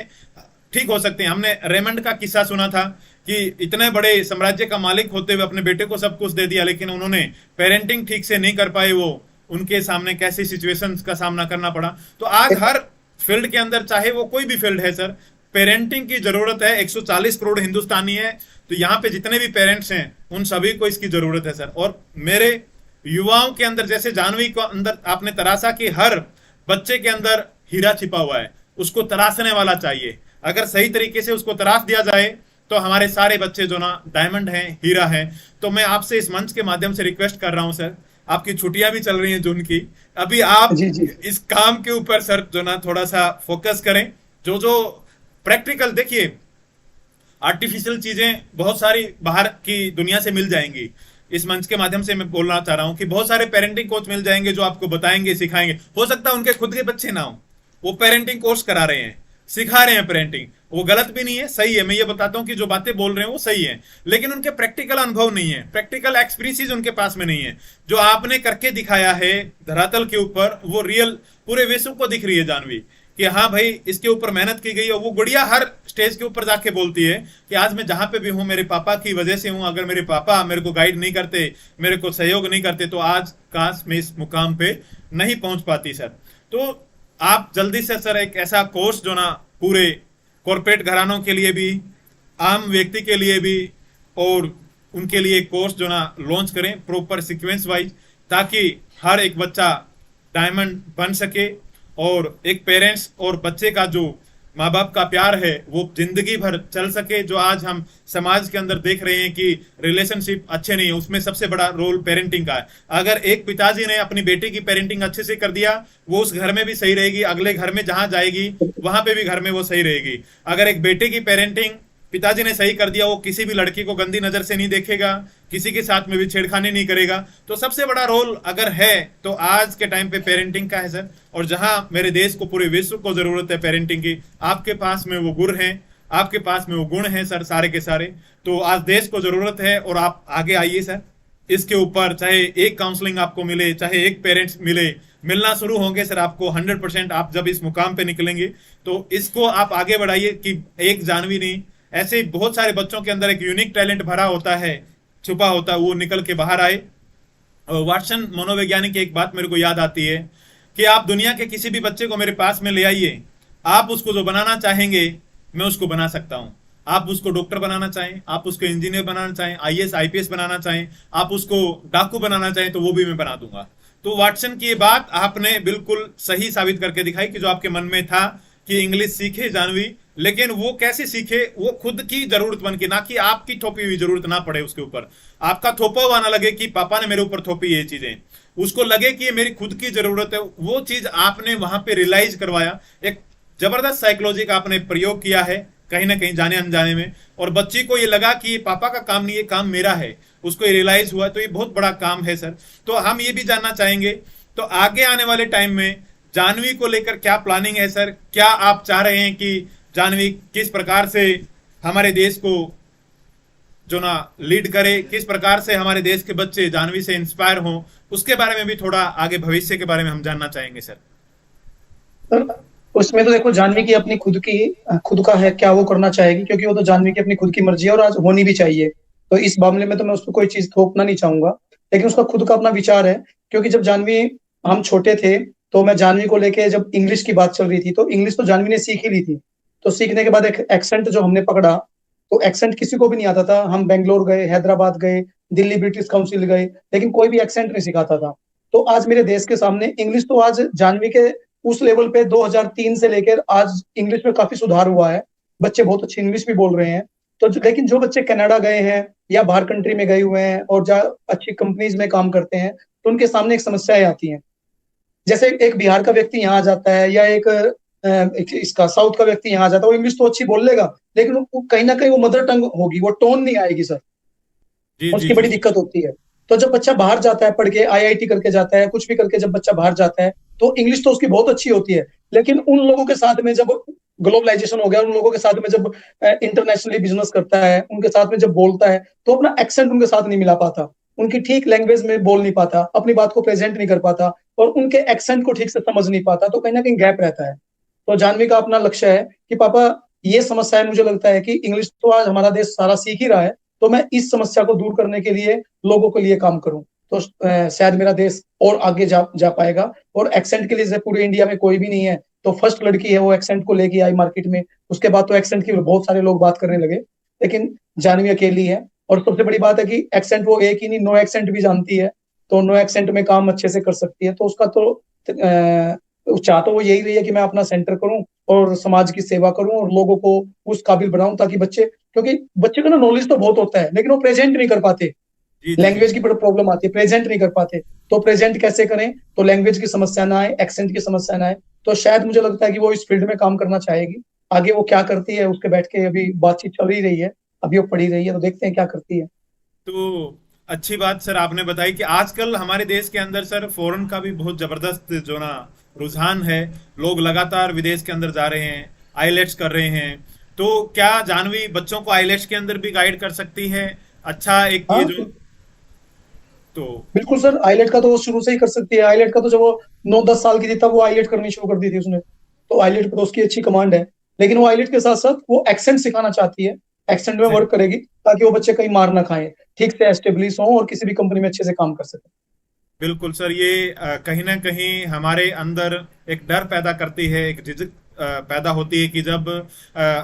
ठीक हो सकती हैं। हमने रेमंड का किस्सा सुना था कि इतने बड़े साम्राज्य का मालिक होते हुए अपने बेटे को सब कुछ दे दिया, लेकिन उन्होंने पेरेंटिंग ठीक से नहीं कर पाए, वो उनके सामने कैसी सिचुएशंस का सामना करना पड़ा। तो आज हर फील्ड के अंदर चाहे वो कोई भी फील्ड है सर, पेरेंटिंग की जरूरत है। 140 करोड़ हिंदुस्तानी है, तो यहाँ पे जितने भी पेरेंट्स हैं उन सभी को इसकी जरूरत है सर। और मेरे युवाओं के अंदर जैसे जानवी को अंदर आपने तराशा कि हर बच्चे के अंदर हीरा छिपा हुआ है, उसको तराशने वाला चाहिए। अगर सही तरीके से उसको तराश दिया जाए तो हमारे सारे बच्चे जो ना डायमंड हैं, हीरा हैं। तो मैं आपसे इस मंच के माध्यम से रिक्वेस्ट कर रहा हूं सर, आपकी छुट्टियां भी चल रही हैं जून की, अभी आप जी। इस काम के ऊपर सर जो ना थोड़ा सा फोकस करें। जो जो प्रैक्टिकल, देखिए आर्टिफिशियल चीजें बहुत सारी बाहर की दुनिया से मिल जाएंगी। इस मंच के माध्यम से मैं बोलना चाह रहा हूं कि बहुत सारे पेरेंटिंग कोच मिल जाएंगे जो आपको बताएंगे, सिखाएंगे। हो सकता है उनके खुद के बच्चे ना हो, वो पेरेंटिंग कोर्स करा रहे हैं, सिखा रहे हैं पेरेंटिंग, वो गलत भी नहीं है, सही है। मैं ये बताता हूं कि जो बातें बोल रहे हैं वो सही है, लेकिन उनके प्रैक्टिकल अनुभव नहीं है, प्रैक्टिकल एक्सपीरियंस उनके पास में नहीं है। जो आपने करके दिखाया है धरातल के ऊपर, वो रियल पूरे विश्व को दिख रही है जानवी कि हाँ भाई इसके ऊपर मेहनत की गई। और वो गुड़िया हर स्टेज के ऊपर जाके बोलती है कि आज मैं जहां पे भी हूं मेरे पापा की वजह से हूं, अगर मेरे पापा मेरे को गाइड नहीं करते, मेरे को सहयोग नहीं करते तो आज काश मैं इस मुकाम पे नहीं पहुंच पाती सर। तो आप जल्दी से सर एक ऐसा कोर्स जो ना पूरे कॉर्पोरेट घरानों के लिए भी, आम व्यक्ति के लिए भी और उनके लिए कोर्स जो ना लॉन्च करें प्रॉपर सीक्वेंस वाइज, ताकि हर एक बच्चा डायमंड बन सके और एक पेरेंट्स और बच्चे का जो माँ बाप का प्यार है वो जिंदगी भर चल सके। जो आज हम समाज के अंदर देख रहे हैं कि रिलेशनशिप अच्छे नहीं है, उसमें सबसे बड़ा रोल पेरेंटिंग का है। अगर एक पिताजी ने अपनी बेटी की पेरेंटिंग अच्छे से कर दिया, वो उस घर में भी सही रहेगी, अगले घर में जहां जाएगी वहां पे भी घर में वो सही रहेगी। अगर एक बेटे की पेरेंटिंग पिताजी ने सही कर दिया, वो किसी भी लड़की को गंदी नजर से नहीं देखेगा, किसी के साथ में भी छेड़खानी नहीं करेगा। तो सबसे बड़ा रोल अगर है तो आज के टाइम पे पेरेंटिंग का है सर। और जहां मेरे देश को, पूरे विश्व को जरूरत है पेरेंटिंग की, आपके पास में वो गुण है, आपके पास में वो गुण है सर, सारे के सारे। तो आज देश को जरूरत है और आप आगे आइए सर इसके ऊपर। चाहे एक काउंसलिंग आपको मिले, चाहे एक पेरेंट्स मिले, मिलना शुरू होंगे सर आपको 100%। आप जब इस मुकाम पे निकलेंगे तो इसको आप आगे बढ़ाइए कि एक जानवी नहीं, ऐसे बहुत सारे बच्चों के अंदर एक यूनिक टैलेंट भरा होता है, छुपा होता है, वो निकल के बाहर आए। और वाटसन मनोवैज्ञानिक की एक बात मेरे को याद आती है कि आप दुनिया के किसी भी बच्चे को मेरे पास में ले आइए, आप उसको जो बनाना चाहेंगे मैं उसको बना सकता हूं। आप उसको डॉक्टर बनाना चाहें, आप उसको इंजीनियर बनाना चाहें, आईएएस आईपीएस बनाना चाहें, आप उसको डाकू बनाना चाहें तो वो भी मैं बना दूंगा। तो वाटसन की ये बात आपने बिल्कुल सही साबित करके दिखाई कि जो आपके मन में था कि इंग्लिश सीखे जानवी, लेकिन वो कैसे सीखे, वो खुद की जरूरत बन के, ना कि आपकी थोपी हुई जरूरत ना पड़े उसके ऊपर, आपका थोपा हुआ ना लगे कि पापा ने मेरे ऊपर थोपी ये चीजें, उसको लगे कि ये मेरी खुद की जरूरत है। वो चीज आपने वहां पे रियलाइज करवाया, एक जबरदस्त साइकोलॉजी का आपने प्रयोग किया है कहीं ना कहीं जाने अनजाने में, और बच्ची को ये लगा कि ये पापा का काम नहीं, ये काम मेरा है, उसको ये रियलाइज हुआ। तो ये बहुत बड़ा काम है सर। तो हम ये भी जानना चाहेंगे तो आगे आने वाले टाइम में जानवी को लेकर क्या प्लानिंग है सर? क्या आप चाह रहे हैं कि जानवी किस प्रकार से हमारे देश को जो ना लीड करे, किस प्रकार से हमारे देश के बच्चे जानवी से इंस्पायर हों, उसके बारे में भी थोड़ा आगे भविष्य के बारे में हम जानना चाहेंगे सर। सर उसमें तो देखो जानवी की अपनी खुद का है क्या वो करना चाहेगी, क्योंकि वो तो जानवी की अपनी खुद की मर्जी है और आज होनी भी चाहिए। तो इस मामले में तो मैं उसको कोई चीज थोपना नहीं चाहूंगा, लेकिन उसका खुद का अपना विचार है। क्योंकि जब जानवी हम छोटे थे तो मैं जानवी को लेके, जब इंग्लिश की बात चल रही थी तो इंग्लिश तो जानवी ने सीख ही ली थी। तो सीखने के बाद एक एक्सेंट जो हमने पकड़ा, तो एक्सेंट किसी को भी नहीं आता था। हम बेंगलोर गए, हैदराबाद गए, दिल्ली ब्रिटिश काउंसिल गए, लेकिन कोई भी एक्सेंट नहीं सिखाता था। तो आज मेरे देश के सामने इंग्लिश, तो आज जानवी के उस लेवल पे 2003 से लेकर आज इंग्लिश में काफी सुधार हुआ है, बच्चे बहुत अच्छी इंग्लिश भी बोल रहे हैं। तो लेकिन जो बच्चे कनाडा गए हैं या बाहर कंट्री में गए हुए हैं और जहाँ अच्छी कंपनीज में काम करते हैं, तो उनके सामने एक समस्याएं आती हैं। जैसे एक बिहार का व्यक्ति यहाँ आ जाता है या एक इसका साउथ का व्यक्ति यहाँ आ जाता है, वो इंग्लिश तो अच्छी बोल लेगा, लेकिन वो कहीं ना कहीं वो मदर टंग होगी, वो टोन नहीं आएगी सर, उसकी बड़ी दिक्कत होती है। तो जब बच्चा बाहर जाता है, पढ़ के आईआईटी करके जाता है, कुछ भी करके जब बच्चा बाहर जाता है, तो इंग्लिश तो उसकी बहुत अच्छी होती है, लेकिन उन लोगों के साथ में जब ग्लोबलाइजेशन हो गया, उन लोगों के साथ में जब इंटरनेशनली बिजनेस करता है, उनके साथ में जब बोलता है, तो अपना एक्सेंट उनके साथ नहीं मिला पाता, उनकी ठीक लैंग्वेज में बोल नहीं पाता, अपनी बात को प्रेजेंट नहीं कर पाता और उनके एक्सेंट को ठीक से समझ नहीं पाता, तो कहीं ना कहीं गैप रहता है। तो जानवी का अपना लक्ष्य है कि पापा ये समस्या है, मुझे लगता है कि इंग्लिश तो आज हमारा देश सारा सीख ही रहा है, तो मैं इस समस्या को दूर करने के लिए लोगों के लिए काम करूं, तो शायद मेरा देश और आगे जा पाएगा। और एक्सेंट के लिए पूरे इंडिया में कोई भी नहीं है, तो फर्स्ट लड़की है वो एक्सेंट को लेके आई मार्केट में, उसके बाद तो एक्सेंट की बहुत सारे लोग बात करने लगे, लेकिन जानवी अकेली है। और सबसे बड़ी बात है कि एक्सेंट वो एक ही नहीं, नो एक्सेंट भी जानती है, तो नो एक्सेंट में काम अच्छे से कर सकती है। तो उसका तो चाहता वो यही रही है कि मैं अपना सेंटर करूं और समाज की सेवा करूं और लोगों को उस काबिल बनाऊं, ताकि बच्चे, क्योंकि बच्चे को ना नॉलेज तो बहुत होता है, लेकिन वो प्रेजेंट नहीं कर पाते, लैंग्वेज की बड़ी प्रॉब्लम आती है, प्रेजेंट नहीं कर पाते। तो प्रेजेंट कैसे करें, तो लैंग्वेज की समस्या ना आए, एक्सेंट की समस्या ना आए। तो शायद मुझे लगता है कि वो इस फील्ड में काम करना चाहेगी। आगे वो क्या करती है उसके बैठ के अभी बातचीत चल ही रही है, अभी वो पढ़ी रही है, तो देखते हैं क्या करती है। तो अच्छी बात सर आपने बताई कि आजकल हमारे देश के अंदर सर फॉरेन का भी बहुत जबरदस्त जो ना रुझान है, लोग लगातार विदेश के अंदर जा रहे हैं, आईलेट्स कर रहे हैं। तो क्या जानवी बच्चों को आईलेट्स के अंदर भी गाइड कर सकती है? अच्छा, एक ये जो तो बिल्कुल सर, आईलेट का तो वो शुरू से ही कर सकती है। आईलेट का तो जब वो 9-10 साल की थी तब वो आईलेट करनी शुरू कर दी थी उसने, तो आईलेट पर तो उसकी अच्छी कमांड है। लेकिन वो आईलेट के साथ साथ वो एक्सेंट सिखाना चाहती है, एक्सेंट में वर्क करेगी ताकि वो बच्चे कहीं मार ना खाएं, ठीक से एस्टेब्लिश हो और किसी भी कंपनी में अच्छे से काम कर सके। बिल्कुल सर, ये कहीं ना कहीं हमारे अंदर एक डर पैदा करती है, एक झिझक पैदा होती है कि जब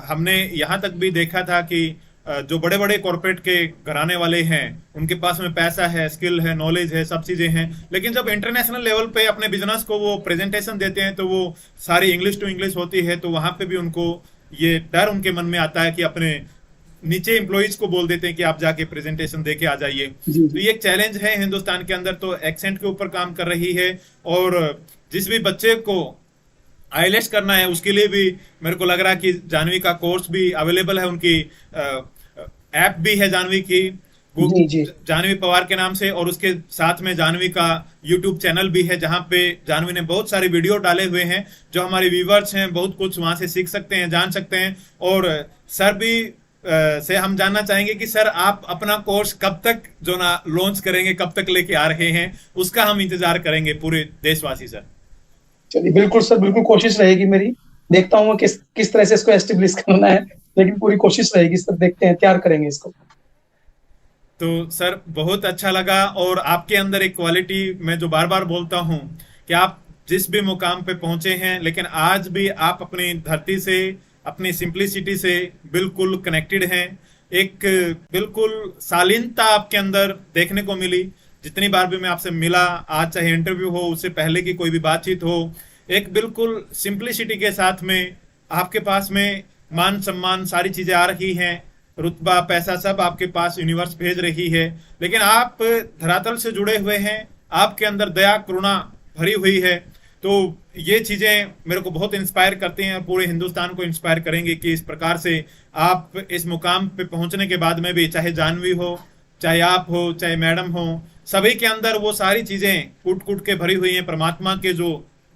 हमने यहाँ तक भी देखा था कि जो बड़े बड़े कॉर्पोरेट के घराने वाले हैं उनके पास में पैसा है, स्किल है, नॉलेज है, सब चीजें हैं, लेकिन जब इंटरनेशनल लेवल पे अपने बिजनेस को वो प्रेजेंटेशन देते हैं तो वो सारी इंग्लिश टू इंग्लिश होती है। तो वहां पे भी उनको ये डर उनके मन में आता है कि अपने नीचे एम्प्लॉइज को बोल देते हैं कि आप जाके प्रेजेंटेशन दे के आ जाइए। तो ये एक चैलेंज है हिंदुस्तान के अंदर, तो एक्सेंट के ऊपर काम कर रही है। और जिस भी बच्चे को आईएलटीएस करना है, उसके लिए भी मेरे को लग रहा है कि जानवी का कोर्स भी अवेलेबल है, उनकी ऐप भी है जानवी की, जी जी। जानवी पवार के नाम से, और उसके साथ में जानवी का यूट्यूब चैनल भी है जहां पे जानवी ने बहुत सारे वीडियो डाले हुए हैं, जो हमारे व्यूवर्स हैं बहुत कुछ वहां से सीख सकते हैं, जान सकते हैं। और सर भी से हम जानना चाहेंगे कि सर आप अपना कोर्स कब तक जो ना लॉन्च करेंगे, कब तक लेके आ रहे हैं, उसका हम इंतजार करेंगे पूरे देशवासी सर। चलिए बिल्कुल सर, बिल्कुल कोशिश रहेगी मेरी। देखता हूँ किस तरह से इसको एस्टेब्लिश करना है, लेकिन पूरी कोशिश रहेगी सर। देखते हैं, तैयार करेंगे इसको। तो सर बहुत अच्छा लगा, और आपके अंदर एक क्वालिटी मैं जो बार बार बोलता हूं कि आप जिस भी मुकाम पे पहुंचे हैं, लेकिन आज भी आप अपनी धरती से, अपनी सिंप्लिसिटी से बिल्कुल कनेक्टेड हैं। एक बिल्कुल शालीनता आपके अंदर देखने को मिली। जितनी बार भी मैं आपसे मिला, आज चाहे इंटरव्यू हो, उससे पहले की कोई भी बातचीत हो, एक बिल्कुल सिंप्लिसिटी के साथ में आपके पास में मान सम्मान सारी चीजें आ रही हैं, रुतबा पैसा सब आपके पास यूनिवर्स भेज रही है, लेकिन आप धरातल से जुड़े हुए हैं, आपके अंदर दया करुणा भरी हुई है। तो ये चीजें मेरे को बहुत इंस्पायर करती हैं, और पूरे हिंदुस्तान को इंस्पायर करेंगे कि इस प्रकार से आप इस मुकाम पे पहुंचने के बाद में भी, चाहे जानवी हो, चाहे आप हो, चाहे मैडम हो, सभी के अंदर वो सारी चीजें कूट कूट के भरी हुई हैं। परमात्मा के जो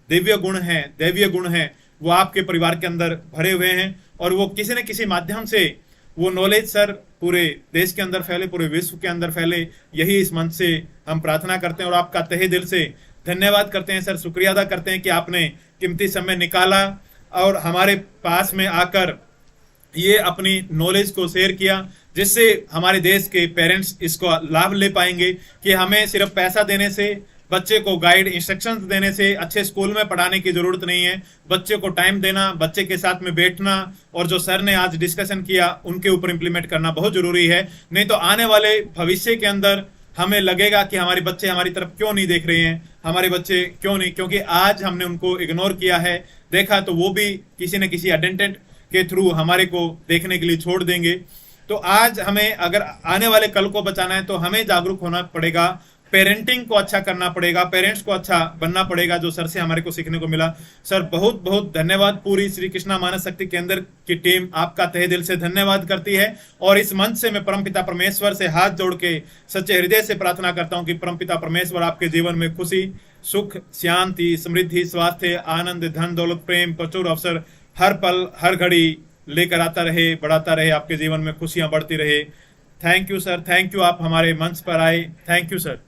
दिव्य गुण हैं, दैवीय गुण हैं, वो आपके परिवार के अंदर भरे हुए हैं, और वो किसी न किसी माध्यम से वो नॉलेज सर पूरे देश के अंदर फैले, पूरे विश्व के अंदर फैले। यही इस मंच से हम प्रार्थना करते हैं, और आपका तहे दिल से धन्यवाद करते हैं सर, शुक्रिया अदा करते हैं कि आपने कीमती समय निकाला और हमारे पास में आकर ये अपनी नॉलेज को शेयर किया, जिससे हमारे देश के पेरेंट्स इसको लाभ ले पाएंगे कि हमें सिर्फ पैसा देने से, बच्चे को गाइड इंस्ट्रक्शंस देने से अच्छे स्कूल में पढ़ाने की जरूरत नहीं है। बच्चे को टाइम देना, बच्चे के साथ में बैठना, और जो सर ने आज डिस्कशन किया उनके ऊपर इंप्लीमेंट करना बहुत जरूरी है। नहीं तो आने वाले भविष्य के अंदर हमें लगेगा कि हमारे बच्चे हमारी तरफ क्यों नहीं देख रहे हैं, हमारे बच्चे क्यों नहीं, क्योंकि आज हमने उनको इग्नोर किया है। देखा तो वो भी किसी न किसी अटेंडेंट के थ्रू हमारे को देखने के लिए छोड़ देंगे। तो आज हमें अगर आने वाले कल को बचाना है, तो हमें जागरूक होना पड़ेगा, पेरेंटिंग को अच्छा करना पड़ेगा, पेरेंट्स को अच्छा बनना पड़ेगा, जो सर से हमारे को सीखने को मिला। सर बहुत बहुत धन्यवाद। पूरी श्री कृष्णा मानस शक्ति केंद्र की टीम आपका तहे दिल से धन्यवाद करती है, और इस मंच से मैं परमपिता परमेश्वर से हाथ जोड़ के सच्चे हृदय से प्रार्थना करता हूं कि परमपिता परमेश्वर आपके जीवन में खुशी, सुख, शांति, समृद्धि, स्वास्थ्य, आनंद, धन, दौलत, प्रेम, प्रचुर अवसर हर पल हर घड़ी लेकर आता रहे, बढ़ाता रहे, आपके जीवन में खुशियां बढ़ती रहे। Thank you sir, thank you, आप हमारे मंच पर आए, थैंक यू सर।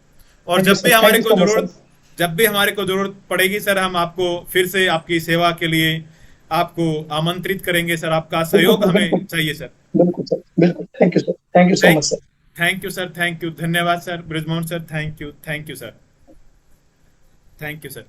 और जब भी हमारे को जरूरत पड़ेगी सर, हम आपको फिर से आपकी सेवा के लिए आपको आमंत्रित करेंगे सर। आपका सहयोग हमें चाहिए सर। बिल्कुल सर, बिल्कुल। Thank you sir, thank you so much sir. Thank you sir, thank you, धन्यवाद sir. Brijmohan sir, thank you sir, thank you sir.